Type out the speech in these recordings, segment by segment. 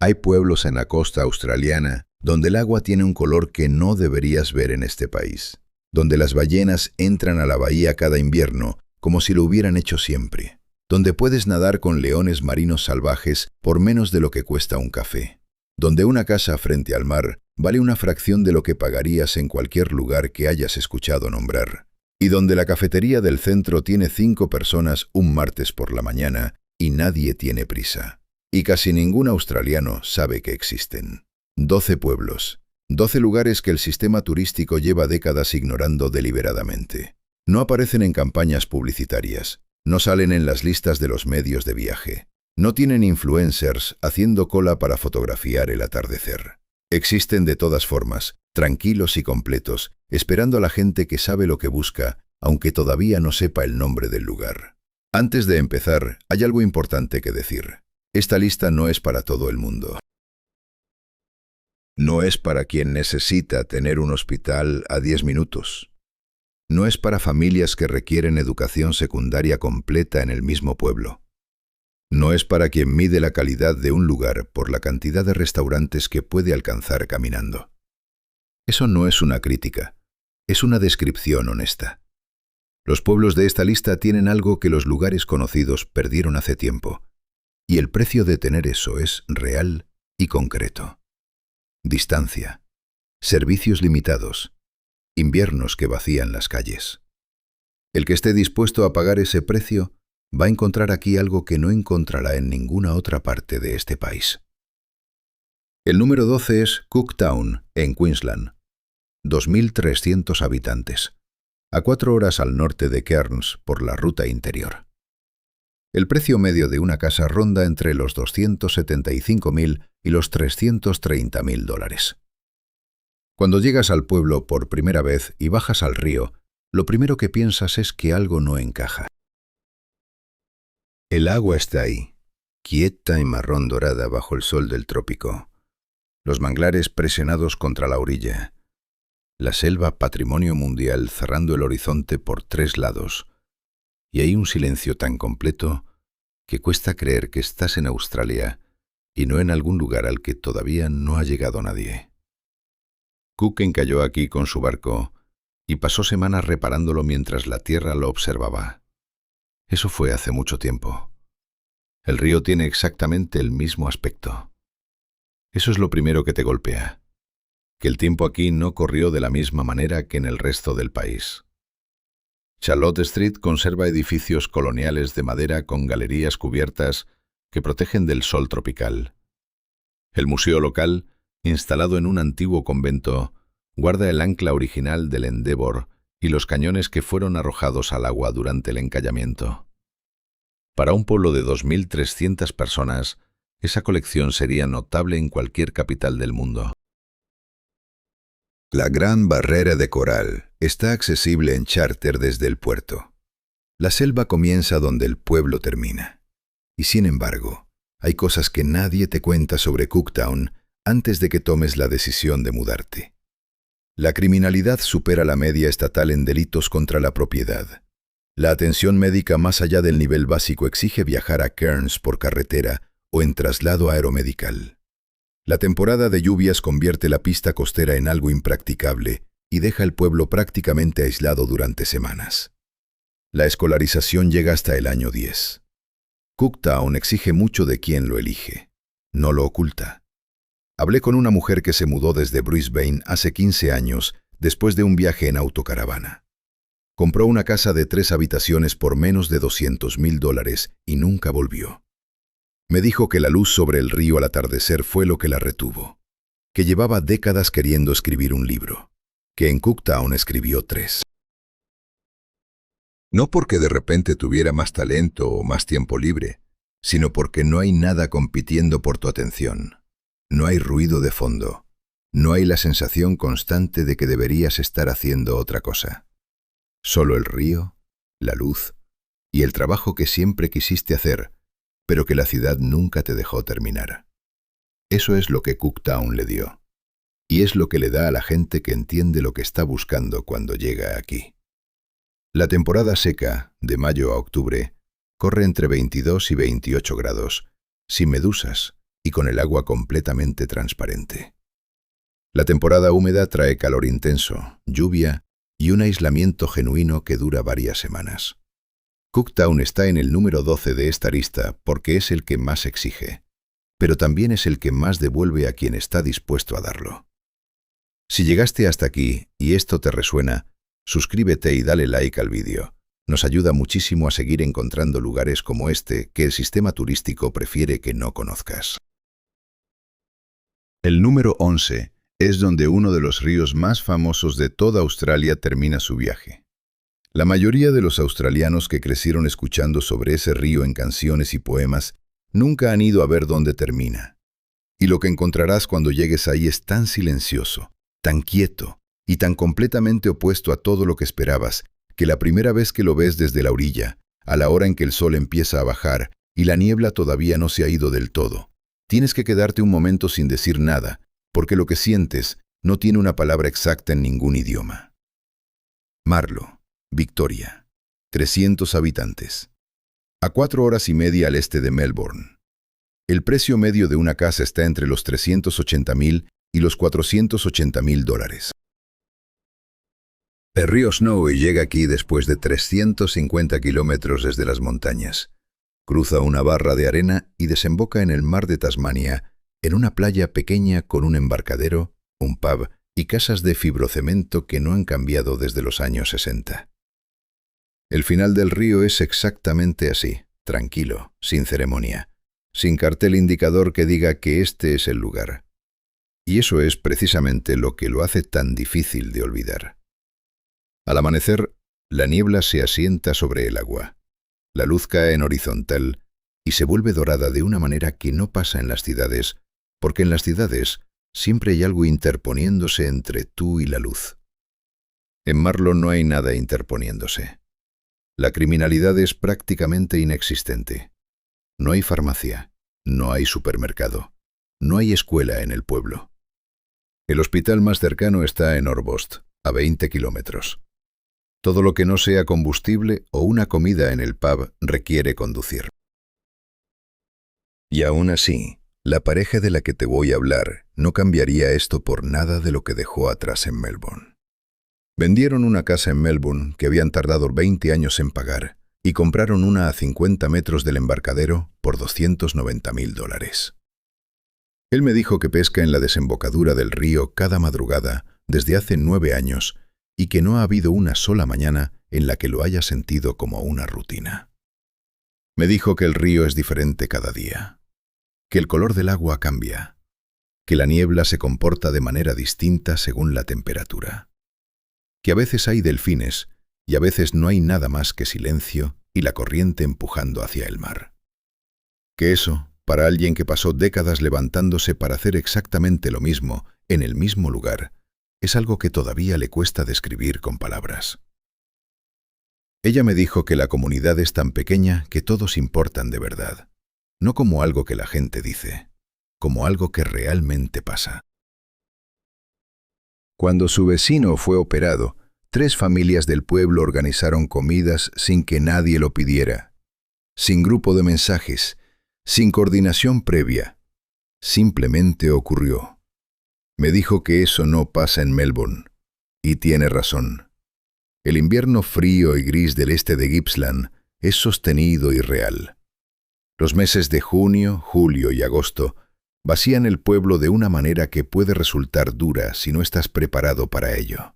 Hay pueblos en la costa australiana donde el agua tiene un color que no deberías ver en este país, donde las ballenas entran a la bahía cada invierno como si lo hubieran hecho siempre, donde puedes nadar con leones marinos salvajes por menos de lo que cuesta un café, donde una casa frente al mar vale una fracción de lo que pagarías en cualquier lugar que hayas escuchado nombrar, y donde la cafetería del centro tiene 5 personas un martes por la mañana y nadie tiene prisa. Y casi ningún australiano sabe que existen. 12 pueblos, 12 lugares que el sistema turístico lleva décadas ignorando deliberadamente. No aparecen en campañas publicitarias, no salen en las listas de los medios de viaje, no tienen influencers haciendo cola para fotografiar el atardecer. Existen de todas formas, tranquilos y completos, esperando a la gente que sabe lo que busca, aunque todavía no sepa el nombre del lugar. Antes de empezar, hay algo importante que decir. Esta lista no es para todo el mundo. No es para quien necesita tener un hospital a 10 minutos. No es para familias que requieren educación secundaria completa en el mismo pueblo. No es para quien mide la calidad de un lugar por la cantidad de restaurantes que puede alcanzar caminando. Eso no es una crítica, es una descripción honesta. Los pueblos de esta lista tienen algo que los lugares conocidos perdieron hace tiempo. Y el precio de tener eso es real y concreto. Distancia, servicios limitados, inviernos que vacían las calles. El que esté dispuesto a pagar ese precio va a encontrar aquí algo que no encontrará en ninguna otra parte de este país. El número 12 es Cooktown, en Queensland. 2.300 habitantes, a 4 horas al norte de Cairns por la ruta interior. El precio medio de una casa ronda entre los 275.000 y los 330.000 dólares. Cuando llegas al pueblo por primera vez y bajas al río, lo primero que piensas es que algo no encaja. El agua está ahí, quieta y marrón dorada bajo el sol del trópico. Los manglares presionados contra la orilla. La selva patrimonio mundial cerrando el horizonte por 3 lados. Y hay un silencio tan completo que cuesta creer que estás en Australia y no en algún lugar al que todavía no ha llegado nadie. Cook encalló aquí con su barco y pasó semanas reparándolo mientras la tierra lo observaba. Eso fue hace mucho tiempo. El río tiene exactamente el mismo aspecto. Eso es lo primero que te golpea, que el tiempo aquí no corrió de la misma manera que en el resto del país. Charlotte Street conserva edificios coloniales de madera con galerías cubiertas que protegen del sol tropical. El museo local, instalado en un antiguo convento, guarda el ancla original del Endeavour y los cañones que fueron arrojados al agua durante el encallamiento. Para un pueblo de 2.300 personas, esa colección sería notable en cualquier capital del mundo. La Gran Barrera de Coral está accesible en charter desde el puerto. La selva comienza donde el pueblo termina. Y sin embargo, hay cosas que nadie te cuenta sobre Cooktown antes de que tomes la decisión de mudarte. La criminalidad supera la media estatal en delitos contra la propiedad. La atención médica más allá del nivel básico exige viajar a Cairns por carretera o en traslado aeromedical. La temporada de lluvias convierte la pista costera en algo impracticable y deja el pueblo prácticamente aislado durante semanas. La escolarización llega hasta el año 10. Cooktown exige mucho de quien lo elige. No lo oculta. Hablé con una mujer que se mudó desde Brisbane hace 15 años después de un viaje en autocaravana. Compró una casa de 3 habitaciones por menos de $200.000 y nunca volvió. Me dijo que la luz sobre el río al atardecer fue lo que la retuvo, que llevaba décadas queriendo escribir un libro, que en Cooktown escribió 3. No porque de repente tuviera más talento o más tiempo libre, sino porque no hay nada compitiendo por tu atención. No hay ruido de fondo. No hay la sensación constante de que deberías estar haciendo otra cosa. Solo el río, la luz y el trabajo que siempre quisiste hacer, pero que la ciudad nunca te dejó terminar. Eso es lo que Cooktown le dio. Y es lo que le da a la gente que entiende lo que está buscando cuando llega aquí. La temporada seca, de mayo a octubre, corre entre 22 y 28 grados, sin medusas, y con el agua completamente transparente. La temporada húmeda trae calor intenso, lluvia y un aislamiento genuino que dura varias semanas. Cooktown está en el número 12 de esta lista porque es el que más exige, pero también es el que más devuelve a quien está dispuesto a darlo. Si llegaste hasta aquí y esto te resuena, suscríbete y dale like al vídeo. Nos ayuda muchísimo a seguir encontrando lugares como este que el sistema turístico prefiere que no conozcas. El número 11 es donde uno de los ríos más famosos de toda Australia termina su viaje. La mayoría de los australianos que crecieron escuchando sobre ese río en canciones y poemas nunca han ido a ver dónde termina. Y lo que encontrarás cuando llegues ahí es tan silencioso, tan quieto y tan completamente opuesto a todo lo que esperabas, que la primera vez que lo ves desde la orilla, a la hora en que el sol empieza a bajar y la niebla todavía no se ha ido del todo, tienes que quedarte un momento sin decir nada, porque lo que sientes no tiene una palabra exacta en ningún idioma. Marlo, Victoria, 300 habitantes. A 4 horas y media al este de Melbourne. El precio medio de una casa está entre los $380,000 y los $480,000. El río Snowy llega aquí después de 350 kilómetros desde las montañas. Cruza una barra de arena y desemboca en el mar de Tasmania, en una playa pequeña con un embarcadero, un pub y casas de fibrocemento que no han cambiado desde los años 60. El final del río es exactamente así, tranquilo, sin ceremonia, sin cartel indicador que diga que este es el lugar. Y eso es precisamente lo que lo hace tan difícil de olvidar. Al amanecer, la niebla se asienta sobre el agua. La luz cae en horizontal y se vuelve dorada de una manera que no pasa en las ciudades, porque en las ciudades siempre hay algo interponiéndose entre tú y la luz. En Marlo no hay nada interponiéndose. La criminalidad es prácticamente inexistente. No hay farmacia, no hay supermercado, no hay escuela en el pueblo. El hospital más cercano está en Orbost, a 20 kilómetros. Todo lo que no sea combustible o una comida en el pub requiere conducir. Y aún así, la pareja de la que te voy a hablar no cambiaría esto por nada de lo que dejó atrás en Melbourne. Vendieron una casa en Melbourne que habían tardado 20 años en pagar y compraron una a 50 metros del embarcadero por $290,000. Él me dijo que pesca en la desembocadura del río cada madrugada desde hace 9 años y que no ha habido una sola mañana en la que lo haya sentido como una rutina. Me dijo que el río es diferente cada día, que el color del agua cambia, que la niebla se comporta de manera distinta según la temperatura, que a veces hay delfines y a veces no hay nada más que silencio y la corriente empujando hacia el mar. Que eso, para alguien que pasó décadas levantándose para hacer exactamente lo mismo en el mismo lugar, es algo que todavía le cuesta describir con palabras. Ella me dijo que la comunidad es tan pequeña que todos importan de verdad. No como algo que la gente dice, como algo que realmente pasa. Cuando su vecino fue operado, 3 familias del pueblo organizaron comidas sin que nadie lo pidiera, sin grupo de mensajes, sin coordinación previa. Simplemente ocurrió. Me dijo que eso no pasa en Melbourne, y tiene razón. El invierno frío y gris del este de Gippsland es sostenido y real. Los meses de junio, julio y agosto vacían el pueblo de una manera que puede resultar dura si no estás preparado para ello.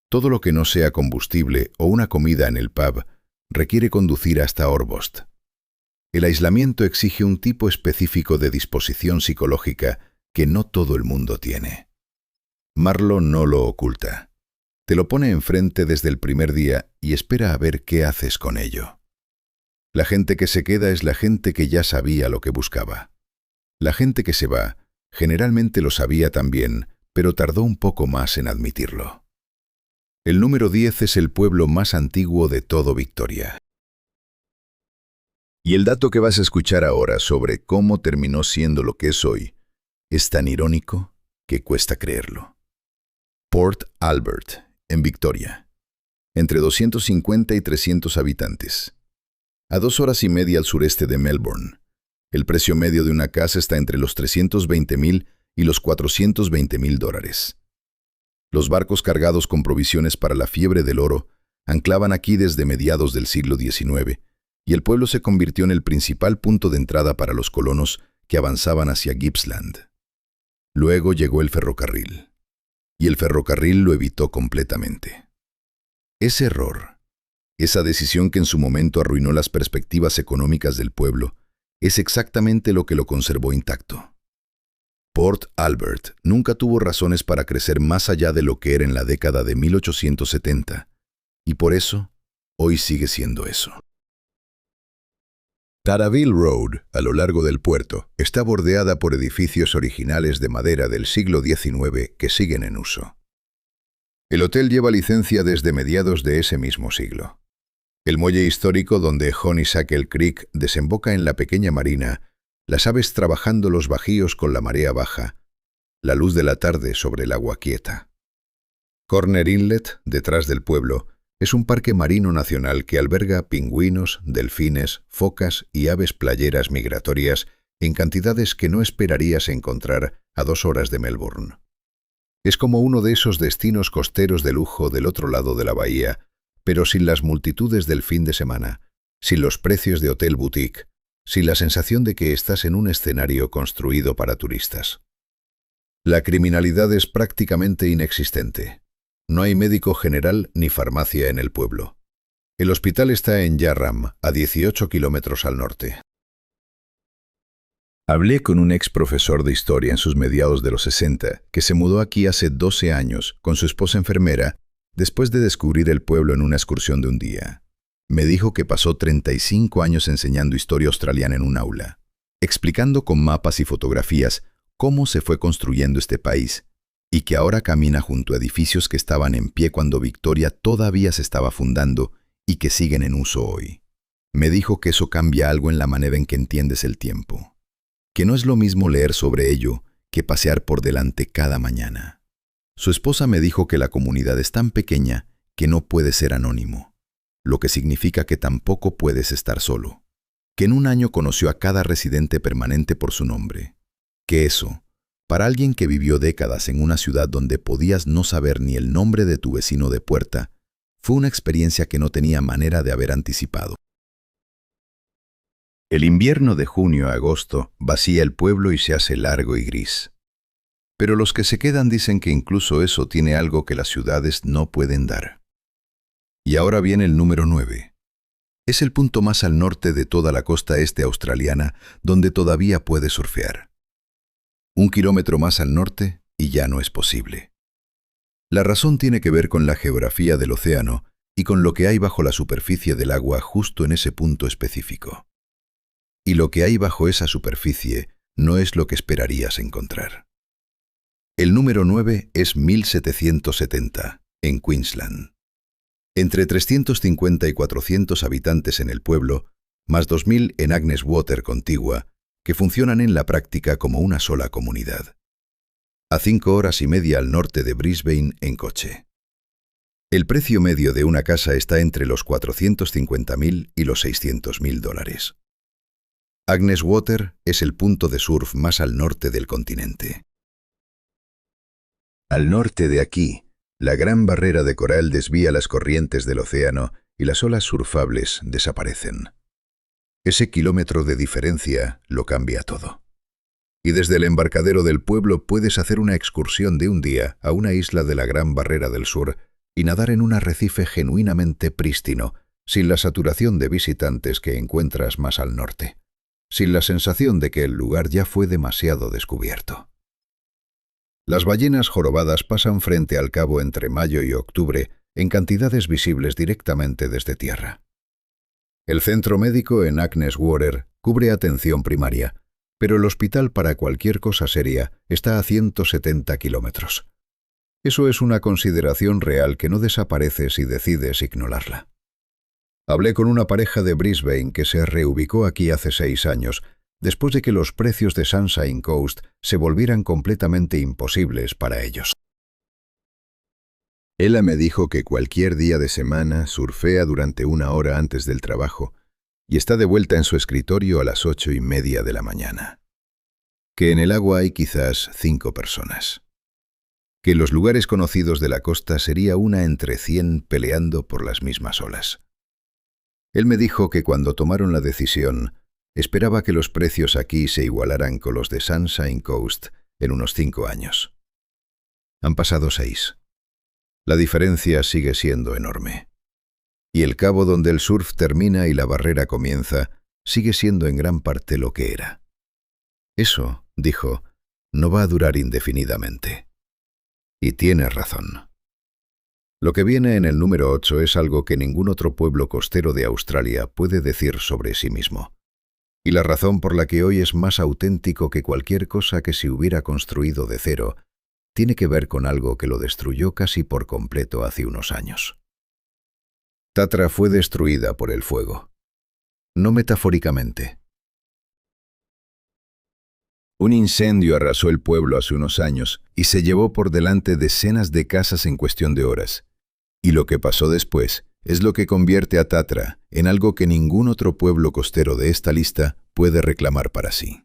Todo lo que no sea combustible o una comida en el pub requiere conducir hasta Orbost. El aislamiento exige un tipo específico de disposición psicológica que no todo el mundo tiene. Marlo no lo oculta. Te lo pone enfrente desde el primer día y espera a ver qué haces con ello. La gente que se queda es la gente que ya sabía lo que buscaba. La gente que se va generalmente lo sabía también, pero tardó un poco más en admitirlo. El número 10 es el pueblo más antiguo de todo Victoria. Y el dato que vas a escuchar ahora sobre cómo terminó siendo lo que es hoy es tan irónico que cuesta creerlo. Port Albert, en Victoria, entre 250 y 300 habitantes. A 2 horas y media al sureste de Melbourne, El precio medio de una casa está entre los $320,000 y los $420,000. Los barcos cargados con provisiones para la fiebre del oro anclaban aquí desde mediados del siglo XIX, y el pueblo se convirtió en el principal punto de entrada para los colonos que avanzaban hacia Gippsland. Luego llegó el ferrocarril, y el ferrocarril lo evitó completamente. Ese error, esa decisión que en su momento arruinó las perspectivas económicas del pueblo, es exactamente lo que lo conservó intacto. Port Albert nunca tuvo razones para crecer más allá de lo que era en la década de 1870, y por eso, hoy sigue siendo eso. Taraville Road, a lo largo del puerto, está bordeada por edificios originales de madera del siglo XIX que siguen en uso. El hotel lleva licencia desde mediados de ese mismo siglo. El muelle histórico donde Honeysuckle Creek desemboca en la pequeña marina, las aves trabajando los bajíos con la marea baja, la luz de la tarde sobre el agua quieta. Corner Inlet, detrás del pueblo, es un parque marino nacional que alberga pingüinos, delfines, focas y aves playeras migratorias en cantidades que no esperarías encontrar a 2 horas de Melbourne. Es como uno de esos destinos costeros de lujo del otro lado de la bahía, pero sin las multitudes del fin de semana, sin los precios de hotel boutique, sin la sensación de que estás en un escenario construido para turistas. La criminalidad es prácticamente inexistente. No hay médico general ni farmacia en el pueblo. El hospital está en Yarram, a 18 kilómetros al norte. Hablé con un ex profesor de historia en sus mediados de los 60, que se mudó aquí hace 12 años con su esposa enfermera, después de descubrir el pueblo en una excursión de un día. Me dijo que pasó 35 años enseñando historia australiana en un aula, explicando con mapas y fotografías cómo se fue construyendo este país, y que ahora camina junto a edificios que estaban en pie cuando Victoria todavía se estaba fundando y que siguen en uso hoy. Me dijo que eso cambia algo en la manera en que entiendes el tiempo, que no es lo mismo leer sobre ello que pasear por delante cada mañana. Su esposa me dijo que la comunidad es tan pequeña que no puede ser anónimo, lo que significa que tampoco puedes estar solo, que en un año conoció a cada residente permanente por su nombre, que eso, para alguien que vivió décadas en una ciudad donde podías no saber ni el nombre de tu vecino de puerta, fue una experiencia que no tenía manera de haber anticipado. El invierno de junio a agosto vacía el pueblo y se hace largo y gris. Pero los que se quedan dicen que incluso eso tiene algo que las ciudades no pueden dar. Y ahora viene el número 9. Es el punto más al norte de toda la costa este australiana donde todavía puedes surfear. 1 kilómetro más al norte y ya no es posible. La razón tiene que ver con la geografía del océano y con lo que hay bajo la superficie del agua justo en ese punto específico. Y lo que hay bajo esa superficie no es lo que esperarías encontrar. El número 9 es 1770, en Queensland. Entre 350 y 400 habitantes en el pueblo, más 2000 en Agnes Water contigua, que funcionan en la práctica como una sola comunidad. A 5 horas y media al norte de Brisbane en coche. El precio medio de una casa está entre los $450,000 y los $600,000. Agnes Water es el punto de surf más al norte del continente. Al norte de aquí, la gran barrera de coral desvía las corrientes del océano y las olas surfables desaparecen. Ese kilómetro de diferencia lo cambia todo. Y desde el embarcadero del pueblo puedes hacer una excursión de un día a una isla de la Gran Barrera del Sur y nadar en un arrecife genuinamente prístino, sin la saturación de visitantes que encuentras más al norte, sin la sensación de que el lugar ya fue demasiado descubierto. Las ballenas jorobadas pasan frente al cabo entre mayo y octubre en cantidades visibles directamente desde tierra. El centro médico en Agnes Water cubre atención primaria, pero el hospital para cualquier cosa seria está a 170 kilómetros. Eso es una consideración real que no desaparece si decides ignorarla. Hablé con una pareja de Brisbane que se reubicó aquí hace 6 años, después de que los precios de Sunshine Coast se volvieran completamente imposibles para ellos. Ella me dijo que cualquier día de semana surfea durante 1 hora antes del trabajo y está de vuelta en su escritorio a las 8:30 de la mañana. Que en el agua hay quizás 5 personas. Que en los lugares conocidos de la costa sería una entre 100 peleando por las mismas olas. Él me dijo que cuando tomaron la decisión, esperaba que los precios aquí se igualaran con los de Sunshine Coast en unos 5 años. Han pasado 6. La diferencia sigue siendo enorme. Y el cabo donde el surf termina y la barrera comienza sigue siendo en gran parte lo que era. Eso, dijo, no va a durar indefinidamente. Y tiene razón. Lo que viene en el número 8 es algo que ningún otro pueblo costero de Australia puede decir sobre sí mismo. Y la razón por la que hoy es más auténtico que cualquier cosa que se hubiera construido de cero tiene que ver con algo que lo destruyó casi por completo hace unos años. Tatra fue destruida por el fuego. No metafóricamente. Un incendio arrasó el pueblo hace unos años y se llevó por delante decenas de casas en cuestión de horas. Y lo que pasó después es lo que convierte a Tatra en algo que ningún otro pueblo costero de esta lista puede reclamar para sí.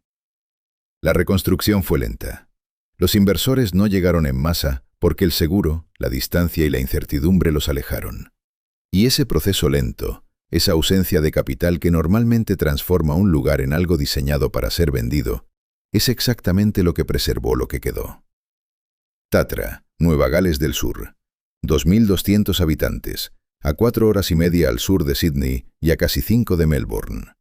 La reconstrucción fue lenta. Los inversores no llegaron en masa porque el seguro, la distancia y la incertidumbre los alejaron. Y ese proceso lento, esa ausencia de capital que normalmente transforma un lugar en algo diseñado para ser vendido, es exactamente lo que preservó lo que quedó. Tatra, Nueva Gales del Sur. 2.200 habitantes, a 4 horas y media al sur de Sydney y a casi 5 de Melbourne.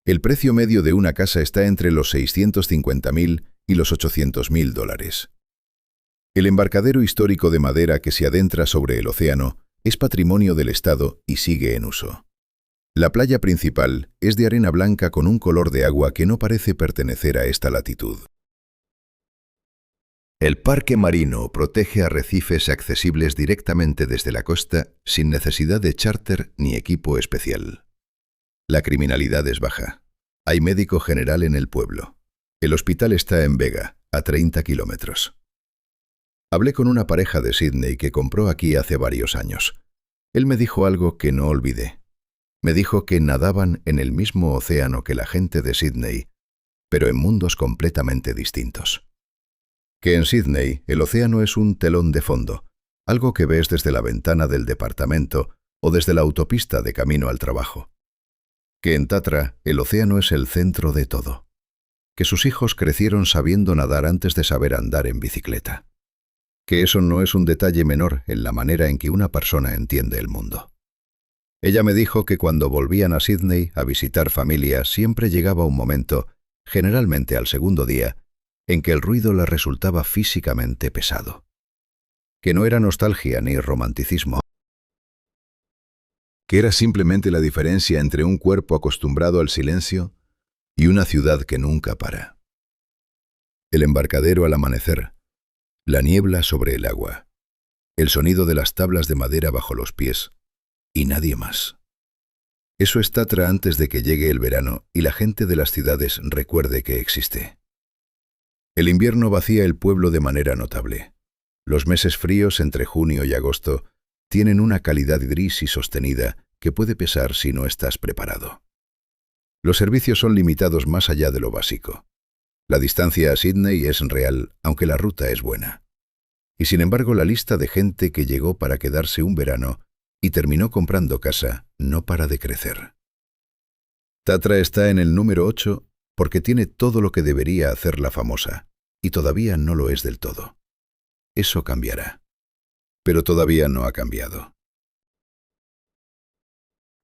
El precio medio de una casa está entre los $650.000 y los $800.000. El embarcadero histórico de madera que se adentra sobre el océano es patrimonio del Estado y sigue en uso. La playa principal es de arena blanca con un color de agua que no parece pertenecer a esta latitud. El parque marino protege arrecifes accesibles directamente desde la costa sin necesidad de charter ni equipo especial. La criminalidad es baja. Hay médico general en el pueblo. El hospital está en Vega, a 30 kilómetros. Hablé con una pareja de Sydney que compró aquí hace varios años. Él me dijo algo que no olvidé. Me dijo que nadaban en el mismo océano que la gente de Sydney, pero en mundos completamente distintos. Que en Sydney el océano es un telón de fondo, algo que ves desde la ventana del departamento o desde la autopista de camino al trabajo. Que en Tatra el océano es el centro de todo. Que sus hijos crecieron sabiendo nadar antes de saber andar en bicicleta. Que eso no es un detalle menor en la manera en que una persona entiende el mundo. Ella me dijo que cuando volvían a Sydney a visitar familia siempre llegaba un momento, generalmente al segundo día, en que el ruido le resultaba físicamente pesado. Que no era nostalgia ni romanticismo. Que era simplemente la diferencia entre un cuerpo acostumbrado al silencio y una ciudad que nunca para. El embarcadero al amanecer, la niebla sobre el agua, el sonido de las tablas de madera bajo los pies, y nadie más. Eso es Tatra antes de que llegue el verano y la gente de las ciudades recuerde que existe. El invierno vacía el pueblo de manera notable. Los meses fríos entre junio y agosto tienen una calidad gris y sostenida que puede pesar si no estás preparado. Los servicios son limitados más allá de lo básico. La distancia a Sydney es real, aunque la ruta es buena. Y sin embargo, la lista de gente que llegó para quedarse un verano y terminó comprando casa no para de crecer. Tatra está en el número 8 porque tiene todo lo que debería hacerla famosa, y todavía no lo es del todo. Eso cambiará. Pero todavía no ha cambiado.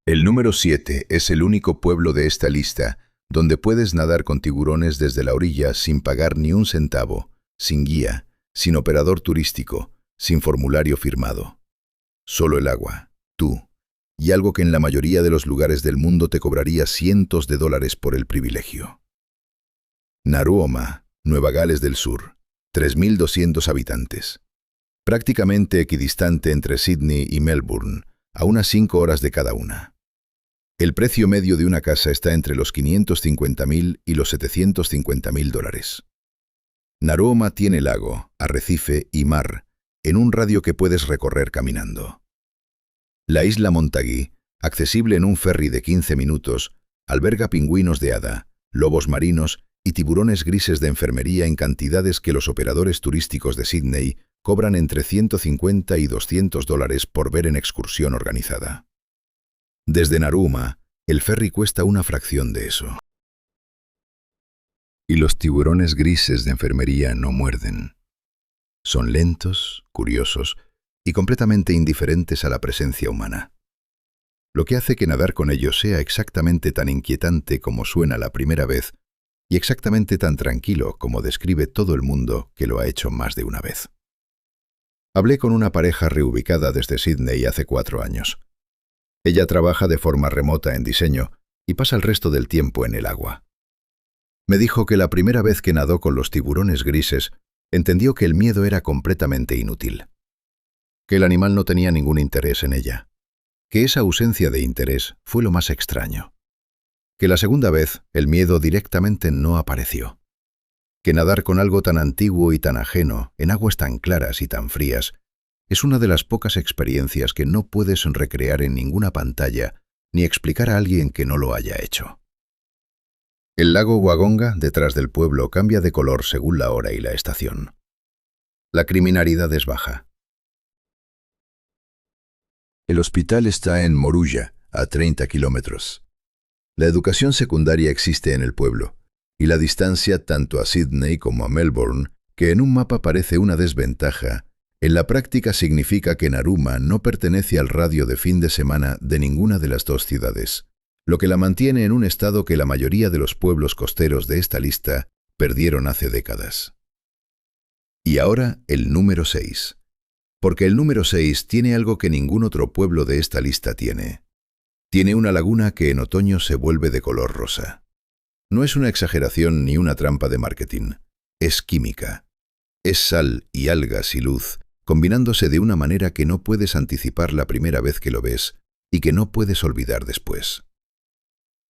El número 7 es el único pueblo de esta lista donde puedes nadar con tiburones desde la orilla sin pagar ni un centavo, sin guía, sin operador turístico, sin formulario firmado. Solo el agua, tú, y algo que en la mayoría de los lugares del mundo te cobraría cientos de dólares por el privilegio. Naruoma, Nueva Gales del Sur, 3.200 habitantes. Prácticamente equidistante entre Sydney y Melbourne, a unas 5 horas de cada una. El precio medio de una casa está entre los $550.000 y los $750.000. Naruoma tiene lago, arrecife y mar, en un radio que puedes recorrer caminando. La isla Montague, accesible en un ferry de 15 minutos, Alberga pingüinos de hada, lobos marinos y tiburones grises de enfermería en cantidades que los operadores turísticos de Sídney cobran entre 150 y $200 por ver en excursión organizada. Desde Narooma, el ferry cuesta una fracción de eso. Y los tiburones grises de enfermería no muerden. Son lentos, curiosos y completamente indiferentes a la presencia humana. Lo que hace que nadar con ellos sea exactamente tan inquietante como suena la primera vez y exactamente tan tranquilo como describe todo el mundo que lo ha hecho más de una vez. Hablé con una pareja reubicada desde Sídney hace 4 años. Ella trabaja de forma remota en diseño y pasa el resto del tiempo en el agua. Me dijo que la primera vez que nadó con los tiburones grises, entendió que el miedo era completamente inútil, que el animal no tenía ningún interés en ella, que esa ausencia de interés fue lo más extraño, que la segunda vez el miedo directamente no apareció, que nadar con algo tan antiguo y tan ajeno, en aguas tan claras y tan frías, es una de las pocas experiencias que no puedes recrear en ninguna pantalla ni explicar a alguien que no lo haya hecho. El lago Wagonga, detrás del pueblo, cambia de color según la hora y la estación. La criminalidad es baja. El hospital está en Moruya, a 30 kilómetros. La educación secundaria existe en el pueblo, y la distancia tanto a Sídney como a Melbourne, que en un mapa parece una desventaja, en la práctica significa que Narooma no pertenece al radio de fin de semana de ninguna de las dos ciudades, lo que la mantiene en un estado que la mayoría de los pueblos costeros de esta lista perdieron hace décadas. Y ahora el número 6. Porque el número 6 tiene algo que ningún otro pueblo de esta lista tiene. Tiene una laguna que en otoño se vuelve de color rosa. No es una exageración ni una trampa de marketing. Es química. Es sal y algas y luz, combinándose de una manera que no puedes anticipar la primera vez que lo ves y que no puedes olvidar después.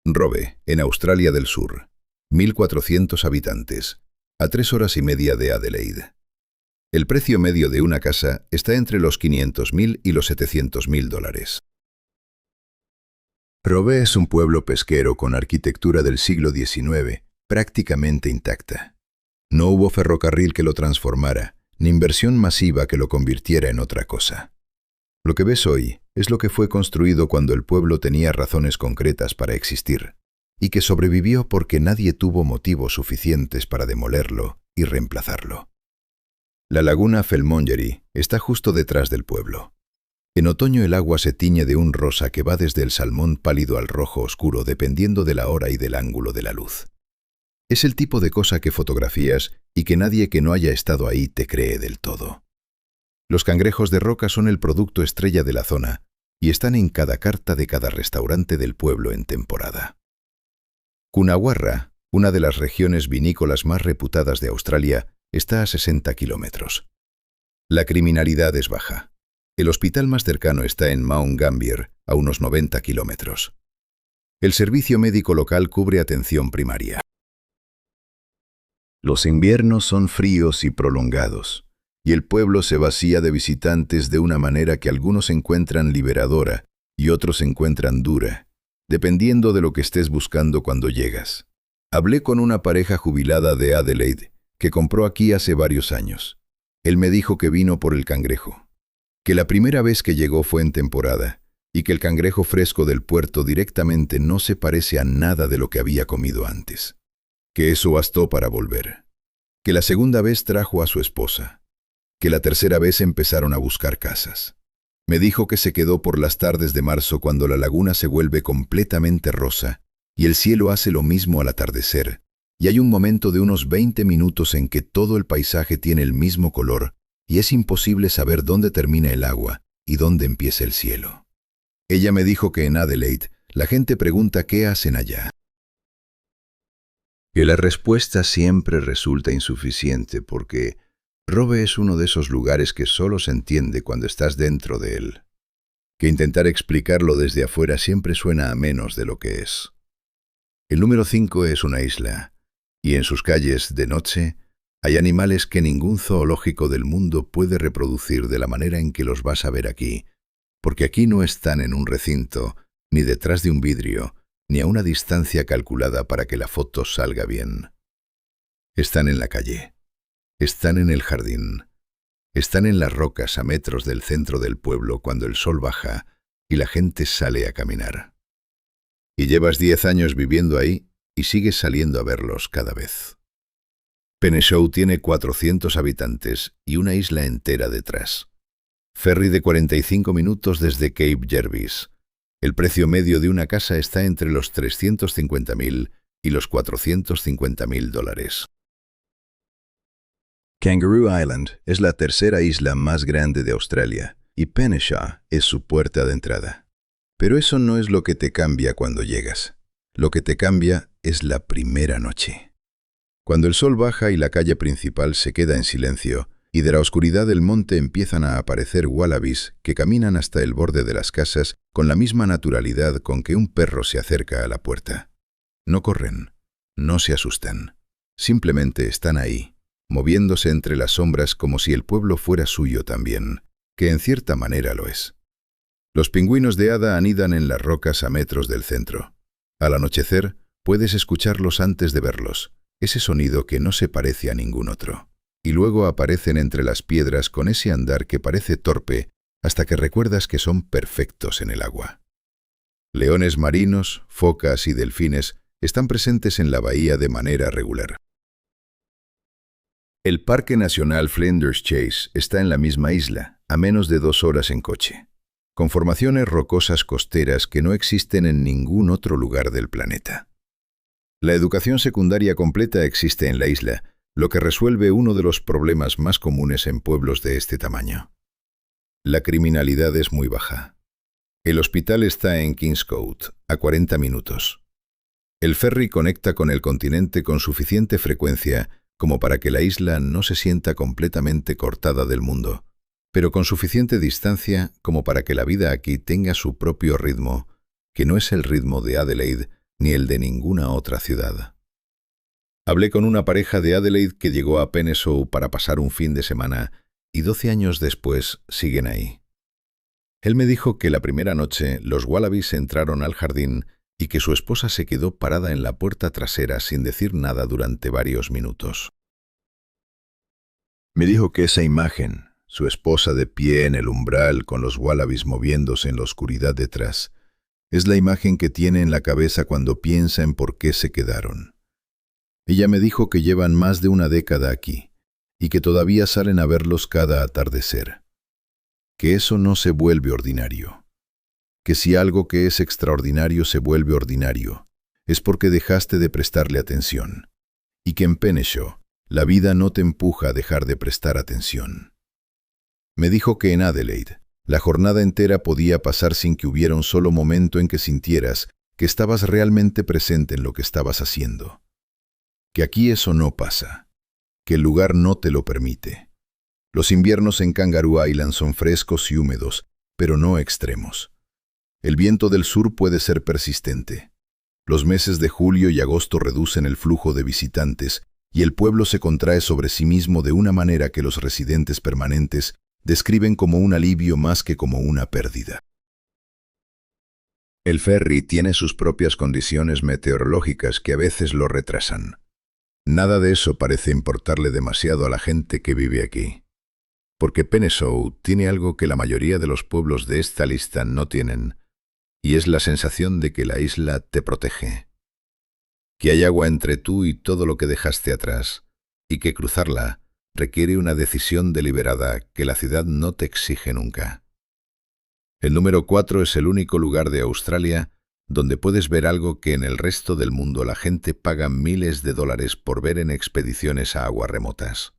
Robe, en Australia del Sur, 1.400 habitantes, a 3 horas y media de Adelaide. El precio medio de una casa está entre los $500.000 y los $700.000. Robe es un pueblo pesquero con arquitectura del siglo XIX, prácticamente intacta. No hubo ferrocarril que lo transformara, ni inversión masiva que lo convirtiera en otra cosa. Lo que ves hoy es lo que fue construido cuando el pueblo tenía razones concretas para existir, y que sobrevivió porque nadie tuvo motivos suficientes para demolerlo y reemplazarlo. La laguna Felmongery está justo detrás del pueblo. En otoño el agua se tiñe de un rosa que va desde el salmón pálido al rojo oscuro dependiendo de la hora y del ángulo de la luz. Es el tipo de cosa que fotografías y que nadie que no haya estado ahí te cree del todo. Los cangrejos de roca son el producto estrella de la zona y están en cada carta de cada restaurante del pueblo en temporada. Coonawarra, una de las regiones vinícolas más reputadas de Australia, está a 60 kilómetros. La criminalidad es baja. El hospital más cercano está en Mount Gambier, a unos 90 kilómetros. El servicio médico local cubre atención primaria. Los inviernos son fríos y prolongados, y el pueblo se vacía de visitantes de una manera que algunos encuentran liberadora y otros encuentran dura, dependiendo de lo que estés buscando cuando llegas. Hablé con una pareja jubilada de Adelaide que compró aquí hace varios años. Él me dijo que vino por el cangrejo, que la primera vez que llegó fue en temporada y que el cangrejo fresco del puerto directamente no se parece a nada de lo que había comido antes, que eso bastó para volver, que la segunda vez trajo a su esposa, que la tercera vez empezaron a buscar casas. Me dijo que se quedó por las tardes de marzo cuando la laguna se vuelve completamente rosa y el cielo hace lo mismo al atardecer, y hay un momento de unos 20 minutos en que todo el paisaje tiene el mismo color y es imposible saber dónde termina el agua y dónde empieza el cielo. Ella me dijo que en Adelaide la gente pregunta qué hacen allá. Que la respuesta siempre resulta insuficiente porque Robe es uno de esos lugares que solo se entiende cuando estás dentro de él. Que intentar explicarlo desde afuera siempre suena a menos de lo que es. El número 5 es una isla, y en sus calles, de noche, hay animales que ningún zoológico del mundo puede reproducir de la manera en que los vas a ver aquí, porque aquí no están en un recinto, ni detrás de un vidrio, ni a una distancia calculada para que la foto salga bien. Están en la calle, están en el jardín, están en las rocas a metros del centro del pueblo cuando el sol baja y la gente sale a caminar. Y llevas 10 años viviendo ahí y sigues saliendo a verlos cada vez. Peneshou tiene 400 habitantes y una isla entera detrás. Ferry de 45 minutos desde Cape Jervis. El precio medio de una casa está entre los 350.000 y los 450.000 dólares. Kangaroo Island es la tercera isla más grande de Australia y Peneshou es su puerta de entrada. Pero eso no es lo que te cambia cuando llegas. Lo que te cambia es la primera noche. Cuando el sol baja y la calle principal se queda en silencio, y de la oscuridad del monte empiezan a aparecer wallabies que caminan hasta el borde de las casas con la misma naturalidad con que un perro se acerca a la puerta. No corren, no se asustan, simplemente están ahí, moviéndose entre las sombras como si el pueblo fuera suyo también, que en cierta manera lo es. Los pingüinos de hada anidan en las rocas a metros del centro. Al anochecer, puedes escucharlos antes de verlos, ese sonido que no se parece a ningún otro. Y luego aparecen entre las piedras con ese andar que parece torpe hasta que recuerdas que son perfectos en el agua. Leones marinos, focas y delfines están presentes en la bahía de manera regular. El Parque Nacional Flinders Chase está en la misma isla, a menos de 2 horas en coche, con formaciones rocosas costeras que no existen en ningún otro lugar del planeta. La educación secundaria completa existe en la isla, lo que resuelve uno de los problemas más comunes en pueblos de este tamaño. La criminalidad es muy baja. El hospital está en Kingscote, a 40 minutos. El ferry conecta con el continente con suficiente frecuencia como para que la isla no se sienta completamente cortada del mundo, pero con suficiente distancia como para que la vida aquí tenga su propio ritmo, que no es el ritmo de Adelaide ni el de ninguna otra ciudad. Hablé con una pareja de Adelaide que llegó a Peneshou para pasar un fin de semana y 12 años después siguen ahí. Él me dijo que la primera noche los wallabies entraron al jardín y que su esposa se quedó parada en la puerta trasera sin decir nada durante varios minutos. Me dijo que esa imagen, su esposa de pie en el umbral con los wallabies moviéndose en la oscuridad detrás, es la imagen que tiene en la cabeza cuando piensa en por qué se quedaron. Ella me dijo que llevan más de una década aquí y que todavía salen a verlos cada atardecer. Que eso no se vuelve ordinario. Que si algo que es extraordinario se vuelve ordinario, es porque dejaste de prestarle atención. Y que en Peneshou, la vida no te empuja a dejar de prestar atención. Me dijo que en Adelaide, la jornada entera podía pasar sin que hubiera un solo momento en que sintieras que estabas realmente presente en lo que estabas haciendo. Que aquí eso no pasa, que el lugar no te lo permite. Los inviernos en Kangaroo Island son frescos y húmedos, pero no extremos. El viento del sur puede ser persistente. Los meses de julio y agosto reducen el flujo de visitantes y el pueblo se contrae sobre sí mismo de una manera que los residentes permanentes describen como un alivio más que como una pérdida. El ferry tiene sus propias condiciones meteorológicas que a veces lo retrasan. Nada de eso parece importarle demasiado a la gente que vive aquí. Porque Peneshou tiene algo que la mayoría de los pueblos de esta lista no tienen, y es la sensación de que la isla te protege. Que hay agua entre tú y todo lo que dejaste atrás, y que cruzarla requiere una decisión deliberada que la ciudad no te exige nunca. El número 4 es el único lugar de Australia donde puedes ver algo que en el resto del mundo la gente paga miles de dólares por ver en expediciones a aguas remotas.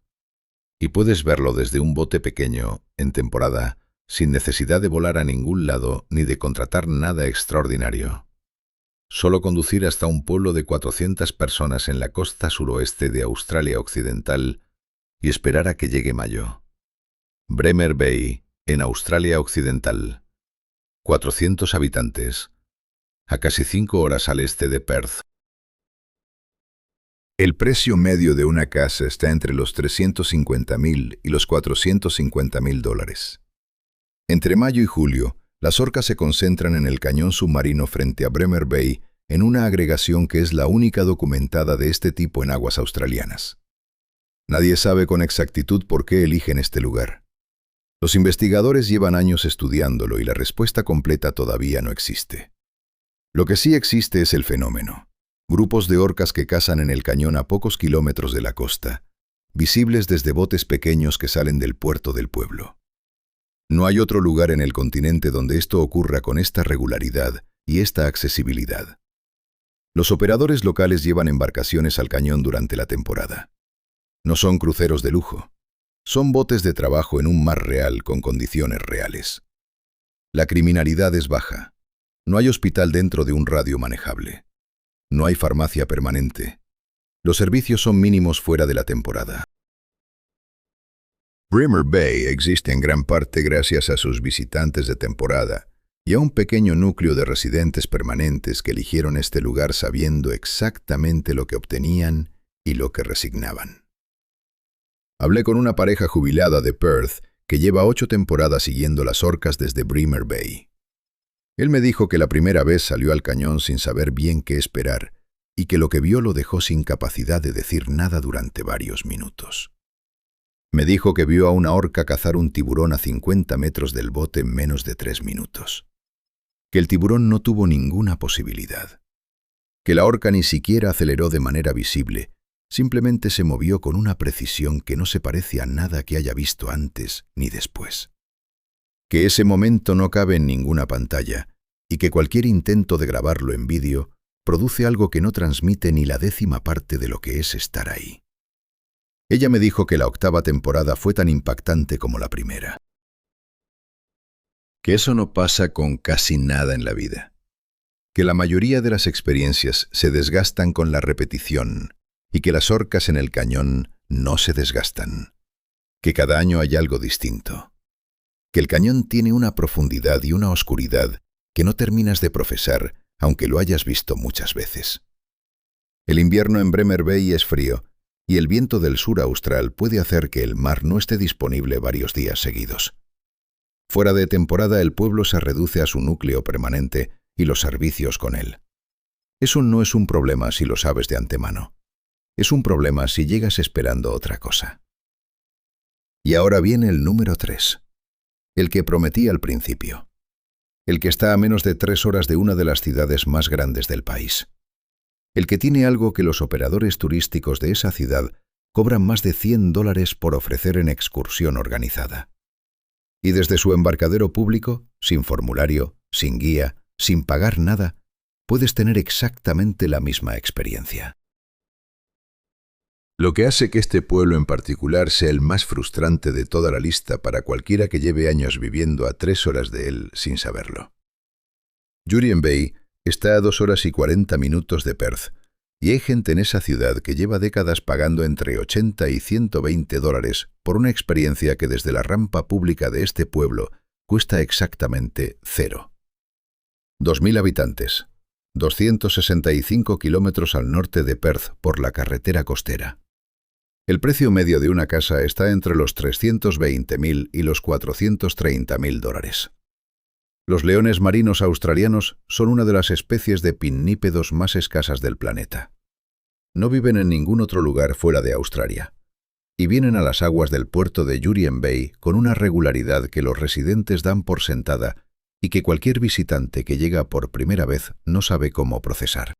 Y puedes verlo desde un bote pequeño, en temporada, sin necesidad de volar a ningún lado ni de contratar nada extraordinario. Solo conducir hasta un pueblo de 400 personas en la costa suroeste de Australia Occidental y esperar a que llegue mayo. Bremer Bay, en Australia Occidental. 400 habitantes, a casi 5 horas al este de Perth. El precio medio de una casa está entre los 350.000 y los 450.000 dólares. Entre mayo y julio, las orcas se concentran en el cañón submarino frente a Bremer Bay en una agregación que es la única documentada de este tipo en aguas australianas. Nadie sabe con exactitud por qué eligen este lugar. Los investigadores llevan años estudiándolo y la respuesta completa todavía no existe. Lo que sí existe es el fenómeno. Grupos de orcas que cazan en el cañón a pocos kilómetros de la costa, visibles desde botes pequeños que salen del puerto del pueblo. No hay otro lugar en el continente donde esto ocurra con esta regularidad y esta accesibilidad. Los operadores locales llevan embarcaciones al cañón durante la temporada. No son cruceros de lujo. Son botes de trabajo en un mar real con condiciones reales. La criminalidad es baja. No hay hospital dentro de un radio manejable. No hay farmacia permanente. Los servicios son mínimos fuera de la temporada. Bremer Bay existe en gran parte gracias a sus visitantes de temporada y a un pequeño núcleo de residentes permanentes que eligieron este lugar sabiendo exactamente lo que obtenían y lo que resignaban. Hablé con una pareja jubilada de Perth que lleva 8 temporadas siguiendo las orcas desde Bremer Bay. Él me dijo que la primera vez salió al cañón sin saber bien qué esperar y que lo que vio lo dejó sin capacidad de decir nada durante varios minutos. Me dijo que vio a una orca cazar un tiburón a 50 metros del bote en menos de 3 minutos. Que el tiburón no tuvo ninguna posibilidad. Que la orca ni siquiera aceleró de manera visible, simplemente se movió con una precisión que no se parece a nada que haya visto antes ni después. Que ese momento no cabe en ninguna pantalla y que cualquier intento de grabarlo en vídeo produce algo que no transmite ni la 10ª parte de lo que es estar ahí. Ella me dijo que la 8ª temporada fue tan impactante como la primera. Que eso no pasa con casi nada en la vida. Que la mayoría de las experiencias se desgastan con la repetición y que las orcas en el cañón no se desgastan. Que cada año hay algo distinto. Que el cañón tiene una profundidad y una oscuridad que no terminas de profesar, aunque lo hayas visto muchas veces. El invierno en Bremer Bay es frío, y el viento del sur austral puede hacer que el mar no esté disponible varios días seguidos. Fuera de temporada el pueblo se reduce a su núcleo permanente y los servicios con él. Eso no es un problema si lo sabes de antemano. Es un problema si llegas esperando otra cosa. Y ahora viene el número 3, el que prometí al principio, el que está a menos de 3 horas de una de las ciudades más grandes del país. El que tiene algo que los operadores turísticos de esa ciudad cobran más de $100 por ofrecer en excursión organizada. Y desde su embarcadero público, sin formulario, sin guía, sin pagar nada, puedes tener exactamente la misma experiencia. Lo que hace que este pueblo en particular sea el más frustrante de toda la lista para cualquiera que lleve años viviendo a 3 horas de él sin saberlo. Jurien Bay está a 2 horas y 40 minutos de Perth, y hay gente en esa ciudad que lleva décadas pagando entre $80 y $120 por una experiencia que desde la rampa pública de este pueblo cuesta exactamente 0. 2.000 habitantes, 265 kilómetros al norte de Perth por la carretera costera. El precio medio de una casa está entre los $320.000 y los $430.000. Los leones marinos australianos son una de las especies de pinnípedos más escasas del planeta. No viven en ningún otro lugar fuera de Australia, y vienen a las aguas del puerto de Jurien Bay con una regularidad que los residentes dan por sentada y que cualquier visitante que llega por primera vez no sabe cómo procesar.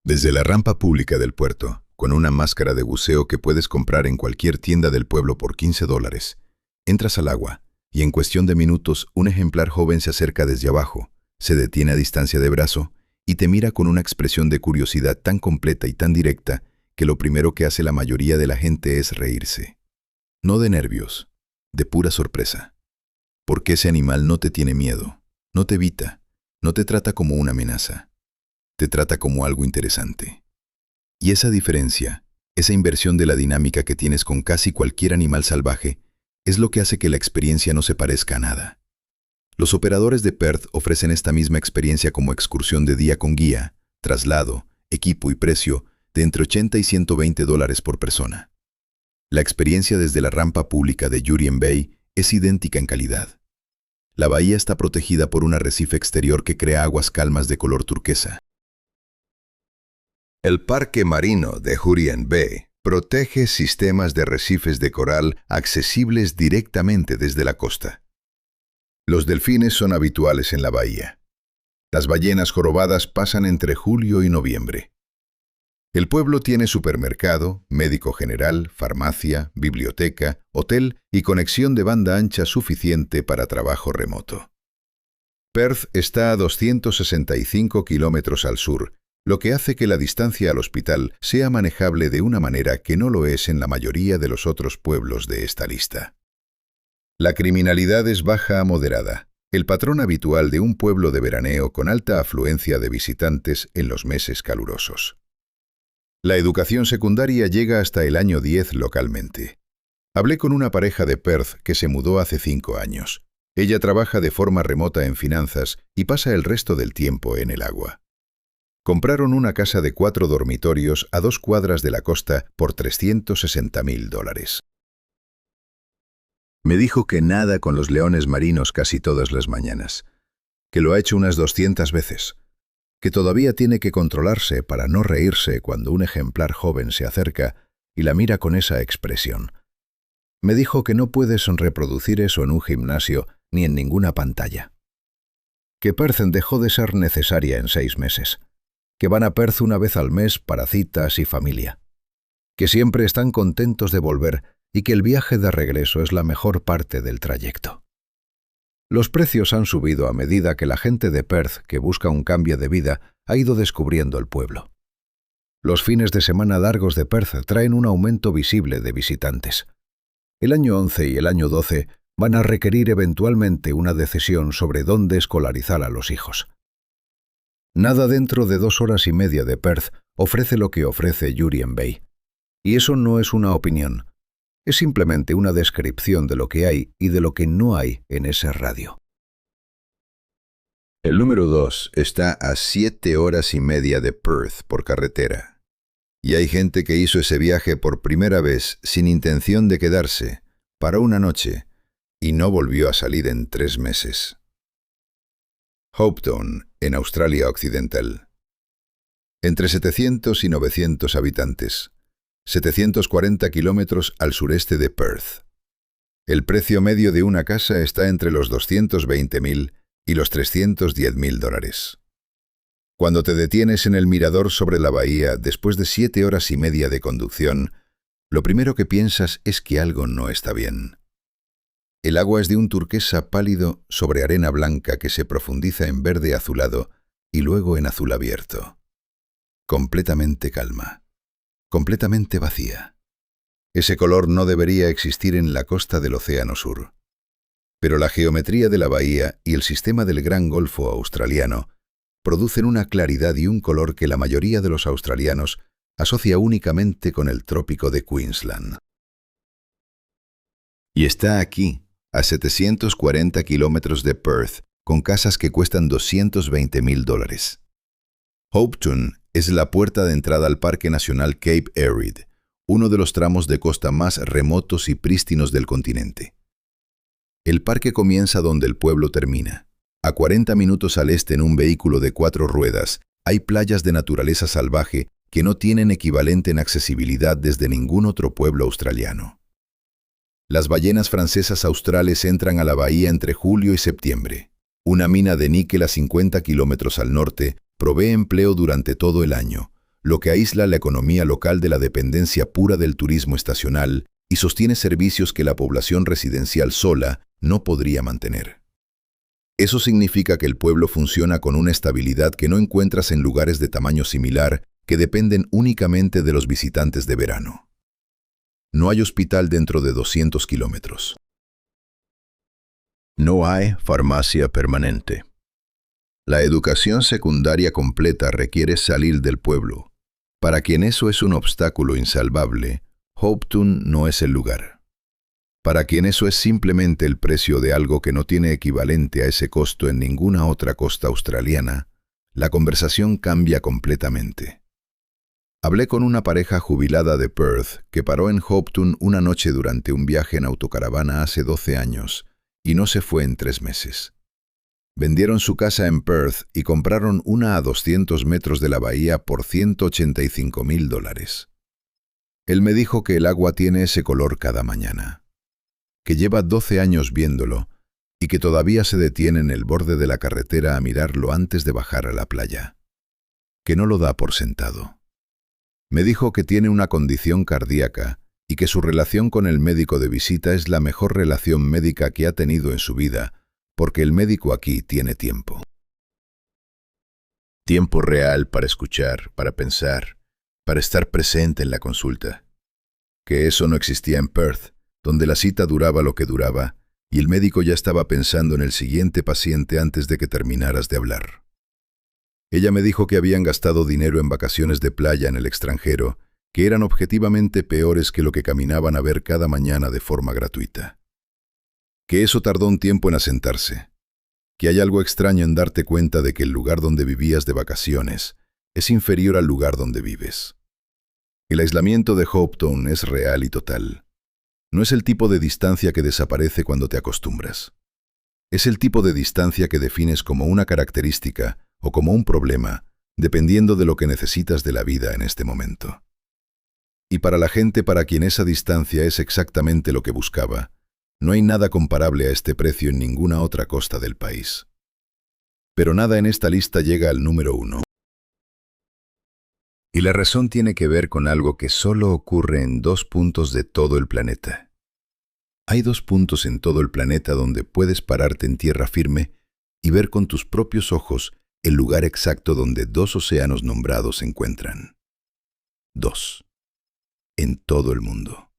Desde la rampa pública del puerto, con una máscara de buceo que puedes comprar en cualquier tienda del pueblo por $15, entras al agua, y en cuestión de minutos un ejemplar joven se acerca desde abajo, se detiene a distancia de brazo y te mira con una expresión de curiosidad tan completa y tan directa que lo primero que hace la mayoría de la gente es reírse. No de nervios, de pura sorpresa. Porque ese animal no te tiene miedo, no te evita, no te trata como una amenaza, te trata como algo interesante. Y esa diferencia, esa inversión de la dinámica que tienes con casi cualquier animal salvaje, es lo que hace que la experiencia no se parezca a nada. Los operadores de Perth ofrecen esta misma experiencia como excursión de día con guía, traslado, equipo y precio de entre $80 y $120 por persona. La experiencia desde la rampa pública de Jurien Bay es idéntica en calidad. La bahía está protegida por un arrecife exterior que crea aguas calmas de color turquesa. El Parque Marino de Hurrien Bay protege sistemas de arrecifes de coral accesibles directamente desde la costa. Los delfines son habituales en la bahía. Las ballenas jorobadas pasan entre julio y noviembre. El pueblo tiene supermercado, médico general, farmacia, biblioteca, hotel y conexión de banda ancha suficiente para trabajo remoto. Perth está a 265 kilómetros al sur, lo que hace que la distancia al hospital sea manejable de una manera que no lo es en la mayoría de los otros pueblos de esta lista. La criminalidad es baja a moderada, el patrón habitual de un pueblo de veraneo con alta afluencia de visitantes en los meses calurosos. La educación secundaria llega hasta el año 10 localmente. Hablé con una pareja de Perth que se mudó hace 5 años. Ella trabaja de forma remota en finanzas y pasa el resto del tiempo en el agua. Compraron una casa de 4 dormitorios a 2 cuadras de la costa por $360,000. Me dijo que nada con los leones marinos casi todas las mañanas, que lo ha hecho unas 200 veces, que todavía tiene que controlarse para no reírse cuando un ejemplar joven se acerca y la mira con esa expresión. Me dijo que no puedes reproducir eso en un gimnasio ni en ninguna pantalla. Que Perth dejó de ser necesaria en 6 meses. Que van a Perth una vez al mes para citas y familia. Que siempre están contentos de volver y que el viaje de regreso es la mejor parte del trayecto. Los precios han subido a medida que la gente de Perth que busca un cambio de vida ha ido descubriendo el pueblo. Los fines de semana largos de Perth traen un aumento visible de visitantes. El año 11 y el año 12 van a requerir eventualmente una decisión sobre dónde escolarizar a los hijos. Nada dentro de 2 horas y media de Perth ofrece lo que ofrece Hurrien Bay. Y eso no es una opinión. Es simplemente una descripción de lo que hay y de lo que no hay en ese radio. El número 2 está a 7 horas y media de Perth por carretera. Y hay gente que hizo ese viaje por primera vez sin intención de quedarse, para una noche, y no volvió a salir en 3 meses. Hopetoun, en Australia Occidental. Entre 700 y 900 habitantes. 740 kilómetros al sureste de Perth. El precio medio de una casa está entre los $220,000 y los $310,000. Cuando te detienes en el mirador sobre la bahía después de 7 horas y media de conducción, lo primero que piensas es que algo no está bien. El agua es de un turquesa pálido sobre arena blanca que se profundiza en verde azulado y luego en azul abierto. Completamente calma. Completamente vacía. Ese color no debería existir en la costa del Océano Sur. Pero la geometría de la bahía y el sistema del Gran Golfo Australiano producen una claridad y un color que la mayoría de los australianos asocia únicamente con el trópico de Queensland. Y está aquí, a 740 kilómetros de Perth, con casas que cuestan $220,000. Hopetoun es la puerta de entrada al Parque Nacional Cape Arid, uno de los tramos de costa más remotos y prístinos del continente. El parque comienza donde el pueblo termina. A 40 minutos al este en un vehículo de 4 ruedas, hay playas de naturaleza salvaje que no tienen equivalente en accesibilidad desde ningún otro pueblo australiano. Las ballenas francesas australes entran a la bahía entre julio y septiembre. Una mina de níquel a 50 kilómetros al norte provee empleo durante todo el año, lo que aísla la economía local de la dependencia pura del turismo estacional y sostiene servicios que la población residencial sola no podría mantener. Eso significa que el pueblo funciona con una estabilidad que no encuentras en lugares de tamaño similar que dependen únicamente de los visitantes de verano. No hay hospital dentro de 200 kilómetros. No hay farmacia permanente. La educación secundaria completa requiere salir del pueblo. Para quien eso es un obstáculo insalvable, Hopetoun no es el lugar. Para quien eso es simplemente el precio de algo que no tiene equivalente a ese costo en ninguna otra costa australiana, la conversación cambia completamente. Hablé con una pareja jubilada de Perth que paró en Hopetoun una noche durante un viaje en autocaravana hace 12 años Y no se fue en 3 meses. Vendieron su casa en Perth y compraron una a 200 metros de la bahía por $185,000. Él me dijo que el agua tiene ese color cada mañana, que lleva 12 años viéndolo y que todavía se detiene en el borde de la carretera a mirarlo antes de bajar a la playa, que no lo da por sentado. Me dijo que tiene una condición cardíaca y que su relación con el médico de visita es la mejor relación médica que ha tenido en su vida, porque el médico aquí tiene tiempo. Tiempo real para escuchar, para pensar, para estar presente en la consulta. Que eso no existía en Perth, donde la cita duraba lo que duraba, y el médico ya estaba pensando en el siguiente paciente antes de que terminaras de hablar. Ella me dijo que habían gastado dinero en vacaciones de playa en el extranjero, que eran objetivamente peores que lo que caminaban a ver cada mañana de forma gratuita. Que eso tardó un tiempo en asentarse, que hay algo extraño en darte cuenta de que el lugar donde vivías de vacaciones es inferior al lugar donde vives. El aislamiento de Hopetoun es real y total. No es el tipo de distancia que desaparece cuando te acostumbras. Es el tipo de distancia que defines como una característica o como un problema, dependiendo de lo que necesitas de la vida en este momento. Y para la gente para quien esa distancia es exactamente lo que buscaba, no hay nada comparable a este precio en ninguna otra costa del país. Pero nada en esta lista llega al número 1. Y la razón tiene que ver con algo que solo ocurre en 2 puntos de todo el planeta. Hay 2 puntos en todo el planeta donde puedes pararte en tierra firme y ver con tus propios ojos el lugar exacto donde 2 océanos nombrados se encuentran. 2. En todo el mundo.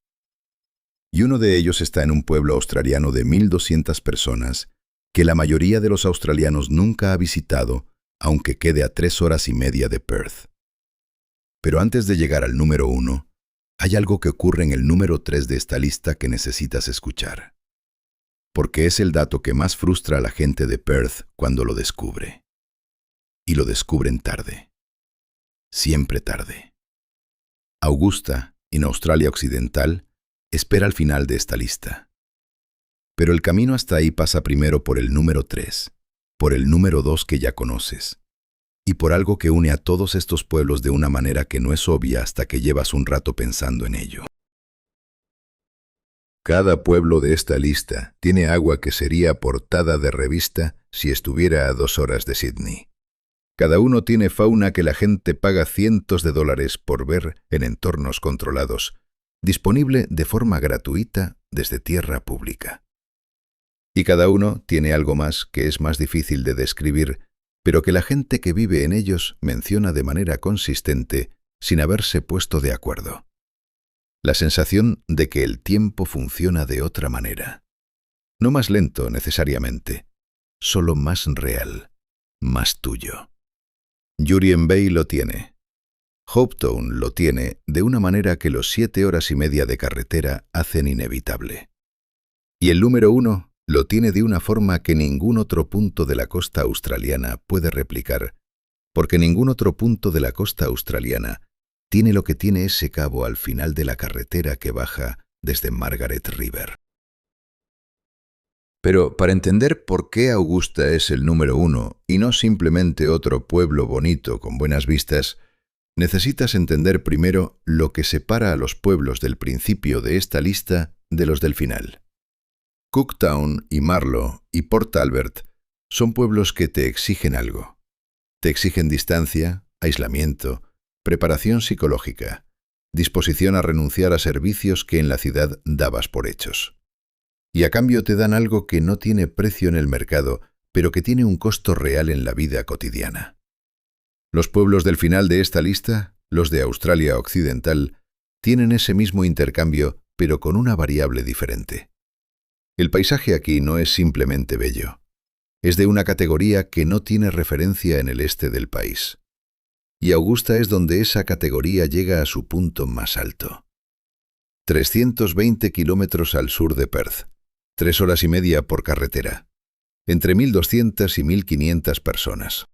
Y uno de ellos está en un pueblo australiano de 1,200 personas que la mayoría de los australianos nunca ha visitado, aunque quede a 3 horas y media de Perth. Pero antes de llegar al número 1, hay algo que ocurre en el número 3 de esta lista que necesitas escuchar. Porque es el dato que más frustra a la gente de Perth cuando lo descubre. Y lo descubren tarde. Siempre tarde. Augusta, en Australia Occidental, espera al final de esta lista. Pero el camino hasta ahí pasa primero por el número 3, por el número 2 que ya conoces, y por algo que une a todos estos pueblos de una manera que no es obvia hasta que llevas un rato pensando en ello. Cada pueblo de esta lista tiene agua que sería portada de revista si estuviera a 2 horas de Sydney. Cada uno tiene fauna que la gente paga cientos de dólares por ver en entornos controlados, disponible de forma gratuita desde tierra pública. Y cada uno tiene algo más que es más difícil de describir, pero que la gente que vive en ellos menciona de manera consistente sin haberse puesto de acuerdo. La sensación de que el tiempo funciona de otra manera. No más lento necesariamente, solo más real, más tuyo. Jurien Bay lo tiene. Hopetoun lo tiene de una manera que los 7 horas y media de carretera hacen inevitable. Y el número 1 lo tiene de una forma que ningún otro punto de la costa australiana puede replicar, porque ningún otro punto de la costa australiana tiene lo que tiene ese cabo al final de la carretera que baja desde Margaret River. Pero para entender por qué Augusta es el número 1 y no simplemente otro pueblo bonito con buenas vistas, necesitas entender primero lo que separa a los pueblos del principio de esta lista de los del final. Cooktown y Marlow y Port Albert son pueblos que te exigen algo. Te exigen distancia, aislamiento, preparación psicológica, disposición a renunciar a servicios que en la ciudad dabas por hechos. Y a cambio te dan algo que no tiene precio en el mercado, pero que tiene un costo real en la vida cotidiana. Los pueblos del final de esta lista, los de Australia Occidental, tienen ese mismo intercambio, pero con una variable diferente. El paisaje aquí no es simplemente bello. Es de una categoría que no tiene referencia en el este del país. Y Augusta es donde esa categoría llega a su punto más alto. 320 kilómetros al sur de Perth, 3 horas y media por carretera, entre 1,200 y 1,500 personas.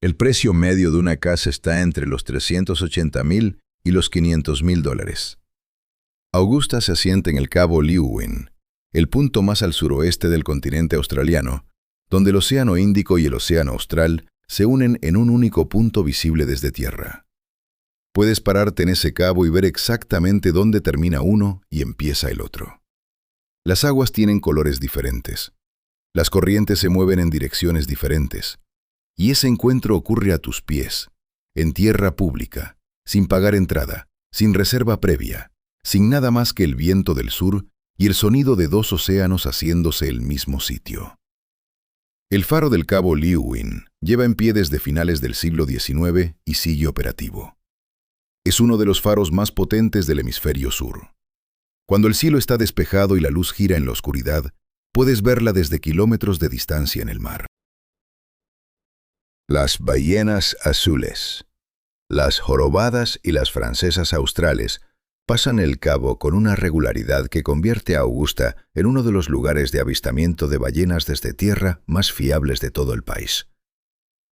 El precio medio de una casa está entre los $380,000 y los $500,000. Augusta se asienta en el cabo Lewin, el punto más al suroeste del continente australiano, donde el Océano Índico y el Océano Austral se unen en un único punto visible desde tierra. Puedes pararte en ese cabo y ver exactamente dónde termina uno y empieza el otro. Las aguas tienen colores diferentes. Las corrientes se mueven en direcciones diferentes. Y ese encuentro ocurre a tus pies, en tierra pública, sin pagar entrada, sin reserva previa, sin nada más que el viento del sur y el sonido de dos océanos haciéndose el mismo sitio. El faro del cabo Leeuwin lleva en pie desde finales del siglo XIX y sigue operativo. Es uno de los faros más potentes del hemisferio sur. Cuando el cielo está despejado y la luz gira en la oscuridad, puedes verla desde kilómetros de distancia en el mar. Las ballenas azules. Las jorobadas y las francesas australes pasan el cabo con una regularidad que convierte a Augusta en uno de los lugares de avistamiento de ballenas desde tierra más fiables de todo el país.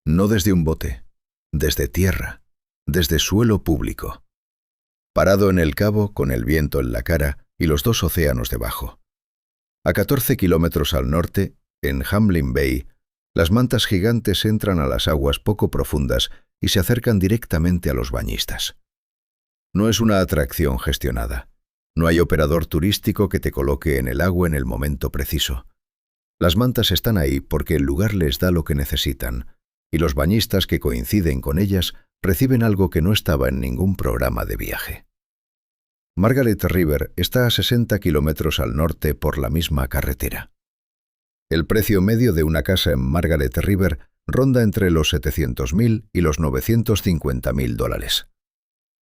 No desde un bote, desde tierra, desde suelo público. Parado en el cabo con el viento en la cara y los dos océanos debajo. A 14 kilómetros al norte, en Hamlin Bay, las mantas gigantes entran a las aguas poco profundas y se acercan directamente a los bañistas. No es una atracción gestionada. No hay operador turístico que te coloque en el agua en el momento preciso. Las mantas están ahí porque el lugar les da lo que necesitan, y los bañistas que coinciden con ellas reciben algo que no estaba en ningún programa de viaje. Margaret River está a 60 kilómetros al norte por la misma carretera. El precio medio de una casa en Margaret River ronda entre los $700.000 y los $950.000.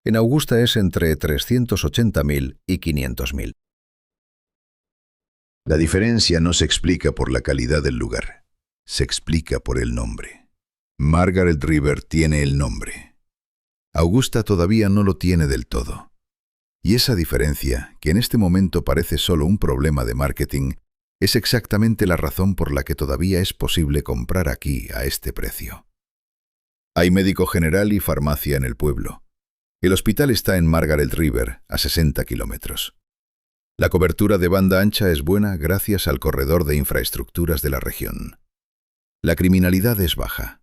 En Augusta es entre $380.000 y $500.000. La diferencia no se explica por la calidad del lugar, se explica por el nombre. Margaret River tiene el nombre. Augusta todavía no lo tiene del todo. Y esa diferencia, que en este momento parece solo un problema de marketing, es exactamente la razón por la que todavía es posible comprar aquí a este precio. Hay médico general y farmacia en el pueblo. El hospital está en Margaret River, a 60 kilómetros. La cobertura de banda ancha es buena gracias al corredor de infraestructuras de la región. La criminalidad es baja.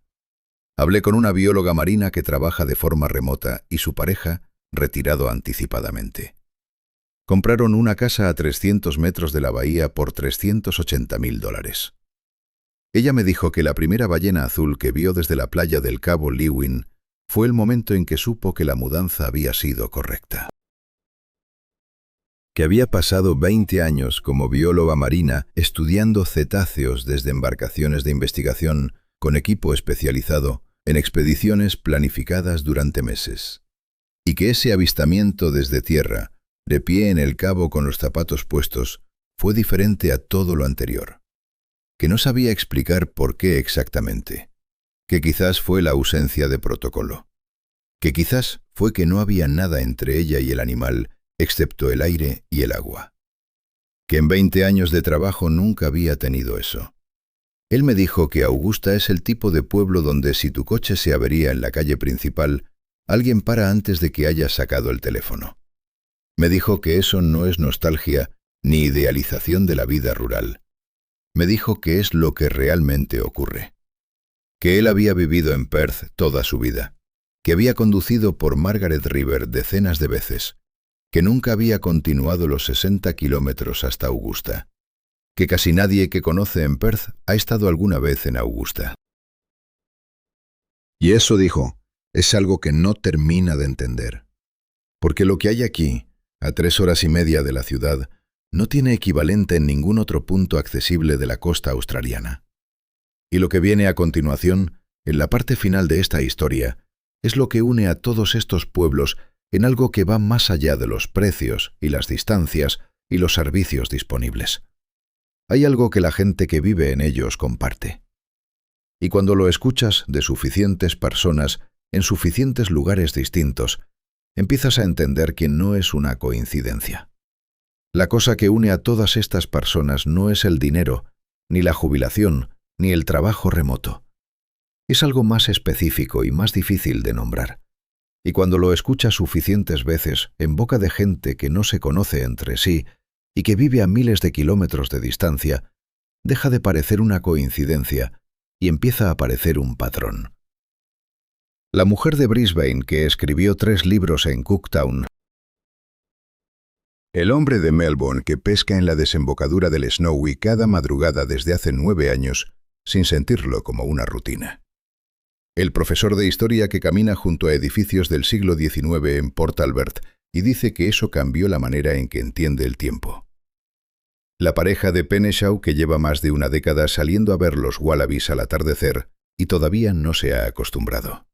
Hablé con una bióloga marina que trabaja de forma remota y su pareja, retirado anticipadamente. Compraron una casa a 300 metros de la bahía por $380.000. Ella me dijo que la primera ballena azul que vio desde la playa del cabo Leeuwin fue el momento en que supo que la mudanza había sido correcta. Que había pasado 20 años como bióloga marina estudiando cetáceos desde embarcaciones de investigación con equipo especializado en expediciones planificadas durante meses. Y que ese avistamiento desde tierra, de pie en el cabo con los zapatos puestos, fue diferente a todo lo anterior. Que no sabía explicar por qué exactamente. Que quizás fue la ausencia de protocolo. Que quizás fue que no había nada entre ella y el animal, excepto el aire y el agua. Que en 20 años de trabajo nunca había tenido eso. Él me dijo que Augusta es el tipo de pueblo donde si tu coche se avería en la calle principal, alguien para antes de que hayas sacado el teléfono. Me dijo que eso no es nostalgia ni idealización de la vida rural. Me dijo que es lo que realmente ocurre. Que él había vivido en Perth toda su vida, que había conducido por Margaret River decenas de veces, que nunca había continuado los 60 kilómetros hasta Augusta, que casi nadie que conoce en Perth ha estado alguna vez en Augusta. Y eso, dijo, es algo que no termina de entender. Porque lo que hay aquí, a 3 horas y media de la ciudad, no tiene equivalente en ningún otro punto accesible de la costa australiana. Y lo que viene a continuación, en la parte final de esta historia, es lo que une a todos estos pueblos en algo que va más allá de los precios y las distancias y los servicios disponibles. Hay algo que la gente que vive en ellos comparte. Y cuando lo escuchas de suficientes personas en suficientes lugares distintos, empiezas a entender que no es una coincidencia. La cosa que une a todas estas personas no es el dinero, ni la jubilación, ni el trabajo remoto. Es algo más específico y más difícil de nombrar. Y cuando lo escuchas suficientes veces en boca de gente que no se conoce entre sí, y que vive a miles de kilómetros de distancia, deja de parecer una coincidencia y empieza a parecer un patrón. La mujer de Brisbane, que escribió 3 libros en Cooktown. El hombre de Melbourne que pesca en la desembocadura del Snowy cada madrugada desde hace 9 años, sin sentirlo como una rutina. El profesor de historia que camina junto a edificios del siglo XIX en Port Albert y dice que eso cambió la manera en que entiende el tiempo. La pareja de Penneshaw que lleva más de una década saliendo a ver los wallabies al atardecer y todavía no se ha acostumbrado.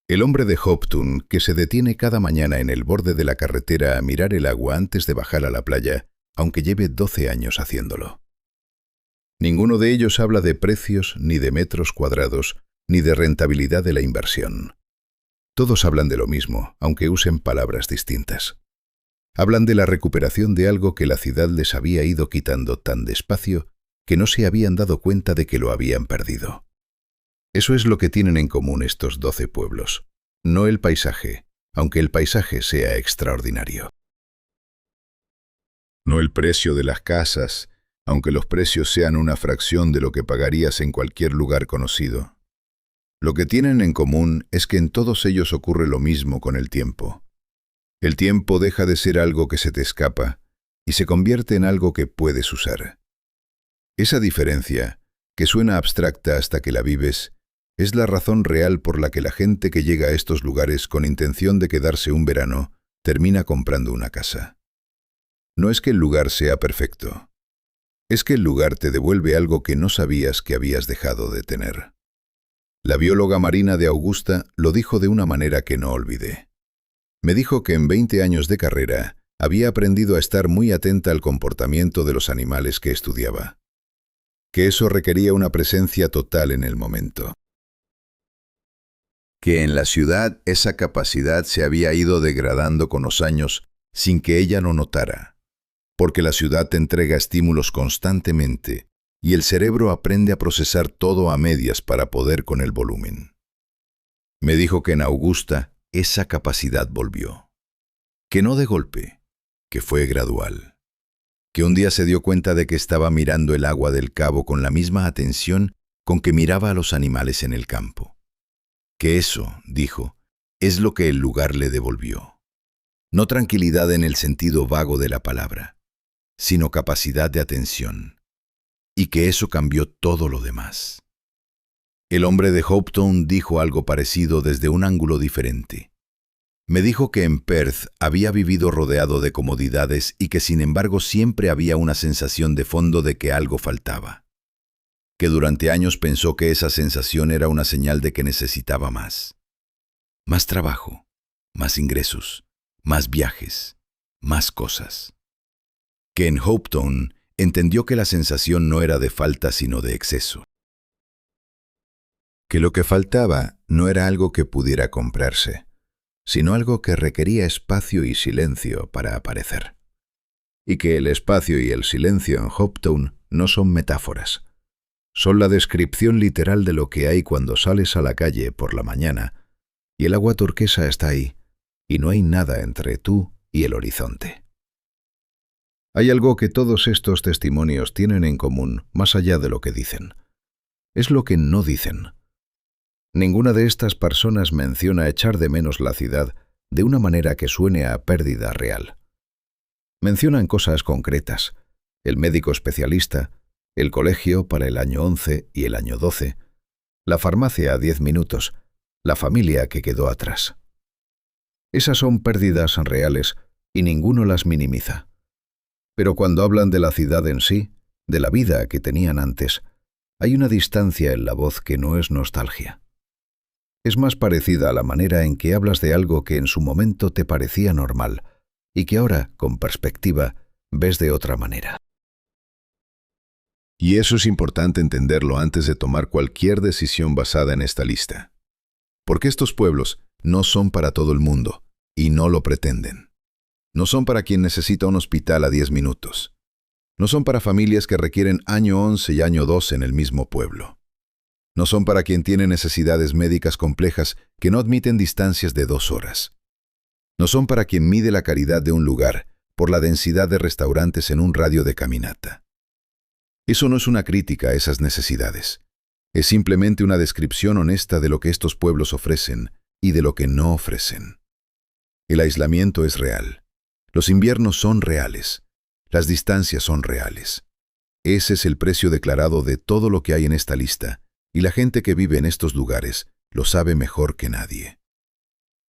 El hombre de Hopetoun que se detiene cada mañana en el borde de la carretera a mirar el agua antes de bajar a la playa, aunque lleve 12 años haciéndolo. Ninguno de ellos habla de precios, ni de metros cuadrados, ni de rentabilidad de la inversión. Todos hablan de lo mismo, aunque usen palabras distintas. Hablan de la recuperación de algo que la ciudad les había ido quitando tan despacio que no se habían dado cuenta de que lo habían perdido. Eso es lo que tienen en común estos 12 pueblos, no el paisaje, aunque el paisaje sea extraordinario. No el precio de las casas, aunque los precios sean una fracción de lo que pagarías en cualquier lugar conocido. Lo que tienen en común es que en todos ellos ocurre lo mismo con el tiempo. El tiempo deja de ser algo que se te escapa y se convierte en algo que puedes usar. Esa diferencia, que suena abstracta hasta que la vives, es la razón real por la que la gente que llega a estos lugares con intención de quedarse un verano termina comprando una casa. No es que el lugar sea perfecto. Es que el lugar te devuelve algo que no sabías que habías dejado de tener. La bióloga marina de Augusta lo dijo de una manera que no olvidé. Me dijo que en 20 años de carrera había aprendido a estar muy atenta al comportamiento de los animales que estudiaba. Que eso requería una presencia total en el momento. Que en la ciudad esa capacidad se había ido degradando con los años sin que ella lo notara, porque la ciudad te entrega estímulos constantemente y el cerebro aprende a procesar todo a medias para poder con el volumen. Me dijo que en Augusta esa capacidad volvió, que no de golpe, que fue gradual, que un día se dio cuenta de que estaba mirando el agua del cabo con la misma atención con que miraba a los animales en el campo. Que eso, dijo, es lo que el lugar le devolvió. No tranquilidad en el sentido vago de la palabra, sino capacidad de atención. Y que eso cambió todo lo demás. El hombre de Hopetoun dijo algo parecido desde un ángulo diferente. Me dijo que en Perth había vivido rodeado de comodidades y que sin embargo siempre había una sensación de fondo de que algo faltaba. Que durante años pensó que esa sensación era una señal de que necesitaba más. Más trabajo, más ingresos, más viajes, más cosas. Que en Hopetoun entendió que la sensación no era de falta sino de exceso. Que lo que faltaba no era algo que pudiera comprarse, sino algo que requería espacio y silencio para aparecer. Y que el espacio y el silencio en Hopetoun no son metáforas. Son la descripción literal de lo que hay cuando sales a la calle por la mañana y el agua turquesa está ahí y no hay nada entre tú y el horizonte. Hay algo que todos estos testimonios tienen en común más allá de lo que dicen. Es lo que no dicen. Ninguna de estas personas menciona echar de menos la ciudad de una manera que suene a pérdida real. Mencionan cosas concretas, el médico especialista, el colegio para el año 11 y el año 12, la farmacia a 10 minutos, la familia que quedó atrás. Esas son pérdidas reales y ninguno las minimiza. Pero cuando hablan de la ciudad en sí, de la vida que tenían antes, hay una distancia en la voz que no es nostalgia. Es más parecida a la manera en que hablas de algo que en su momento te parecía normal y que ahora, con perspectiva, ves de otra manera. Y eso es importante entenderlo antes de tomar cualquier decisión basada en esta lista. Porque estos pueblos no son para todo el mundo, y no lo pretenden. No son para quien necesita un hospital a 10 minutos. No son para familias que requieren año 11 y año 12 en el mismo pueblo. No son para quien tiene necesidades médicas complejas que no admiten distancias de 2 horas. No son para quien mide la caridad de un lugar por la densidad de restaurantes en un radio de caminata. Eso no es una crítica a esas necesidades. Es simplemente una descripción honesta de lo que estos pueblos ofrecen y de lo que no ofrecen. El aislamiento es real. Los inviernos son reales. Las distancias son reales. Ese es el precio declarado de todo lo que hay en esta lista, y la gente que vive en estos lugares lo sabe mejor que nadie.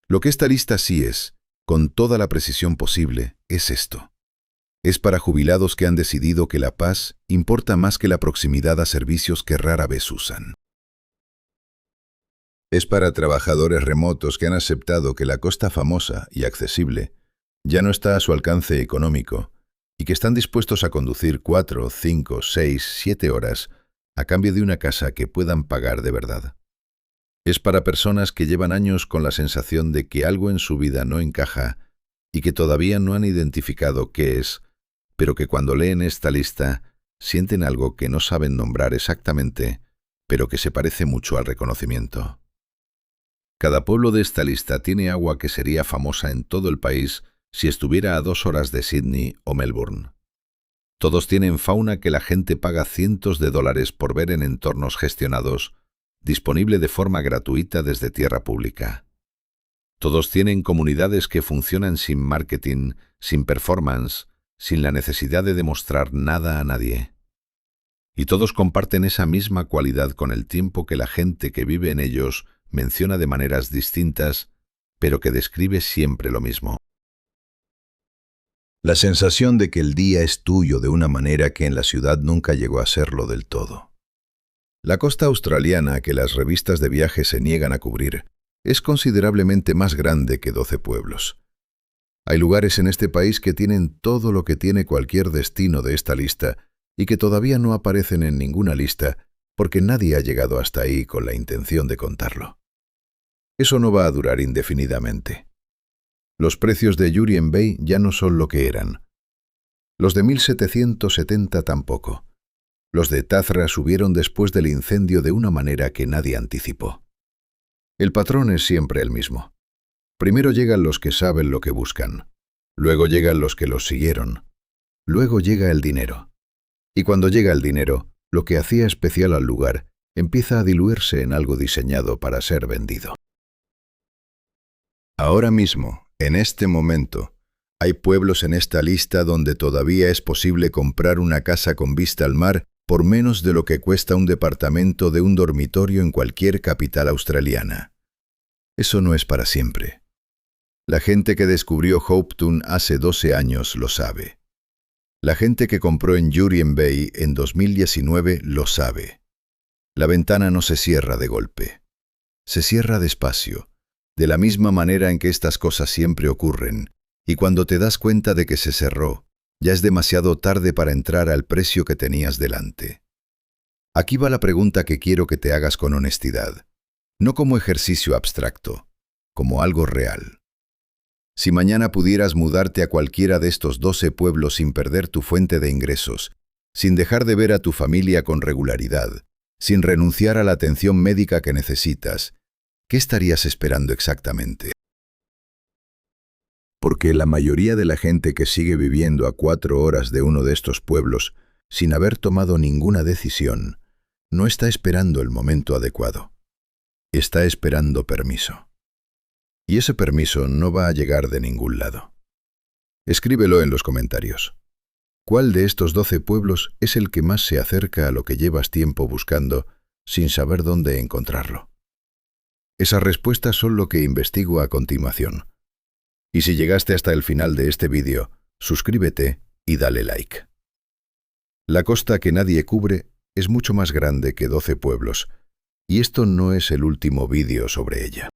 Lo que esta lista sí es, con toda la precisión posible, es esto. Es para jubilados que han decidido que la paz importa más que la proximidad a servicios que rara vez usan. Es para trabajadores remotos que han aceptado que la costa famosa y accesible ya no está a su alcance económico y que están dispuestos a conducir 4, 5, 6, 7 horas a cambio de una casa que puedan pagar de verdad. Es para personas que llevan años con la sensación de que algo en su vida no encaja y que todavía no han identificado qué es, pero que cuando leen esta lista sienten algo que no saben nombrar exactamente, pero que se parece mucho al reconocimiento. Cada pueblo de esta lista tiene agua que sería famosa en todo el país si estuviera a 2 horas de Sydney o Melbourne. Todos tienen fauna que la gente paga cientos de dólares por ver en entornos gestionados, disponible de forma gratuita desde tierra pública. Todos tienen comunidades que funcionan sin marketing, sin performance, sin la necesidad de demostrar nada a nadie. Y todos comparten esa misma cualidad con el tiempo que la gente que vive en ellos menciona de maneras distintas, pero que describe siempre lo mismo. La sensación de que el día es tuyo de una manera que en la ciudad nunca llegó a serlo del todo. La costa australiana, que las revistas de viaje se niegan a cubrir, es considerablemente más grande que 12 pueblos. Hay lugares en este país que tienen todo lo que tiene cualquier destino de esta lista y que todavía no aparecen en ninguna lista porque nadie ha llegado hasta ahí con la intención de contarlo. Eso no va a durar indefinidamente. Los precios de Jurien Bay ya no son lo que eran. Los de 1770 tampoco. Los de Tazra subieron después del incendio de una manera que nadie anticipó. El patrón es siempre el mismo. Primero llegan los que saben lo que buscan. Luego llegan los que los siguieron. Luego llega el dinero. Y cuando llega el dinero, lo que hacía especial al lugar empieza a diluirse en algo diseñado para ser vendido. Ahora mismo, en este momento, hay pueblos en esta lista donde todavía es posible comprar una casa con vista al mar por menos de lo que cuesta un departamento de un dormitorio en cualquier capital australiana. Eso no es para siempre. La gente que descubrió Hopetoun hace 12 años lo sabe. La gente que compró en Jurien Bay en 2019 lo sabe. La ventana no se cierra de golpe. Se cierra despacio, de la misma manera en que estas cosas siempre ocurren, y cuando te das cuenta de que se cerró, ya es demasiado tarde para entrar al precio que tenías delante. Aquí va la pregunta que quiero que te hagas con honestidad, no como ejercicio abstracto, como algo real. Si mañana pudieras mudarte a cualquiera de estos 12 pueblos sin perder tu fuente de ingresos, sin dejar de ver a tu familia con regularidad, sin renunciar a la atención médica que necesitas, ¿qué estarías esperando exactamente? Porque la mayoría de la gente que sigue viviendo a 4 horas de uno de estos pueblos, sin haber tomado ninguna decisión, no está esperando el momento adecuado. Está esperando permiso. Y ese permiso no va a llegar de ningún lado. Escríbelo en los comentarios. ¿Cuál de estos 12 pueblos es el que más se acerca a lo que llevas tiempo buscando sin saber dónde encontrarlo? Esas respuestas son lo que investigo a continuación. Y si llegaste hasta el final de este vídeo, suscríbete y dale like. La costa que nadie cubre es mucho más grande que 12 pueblos, y esto no es el último vídeo sobre ella.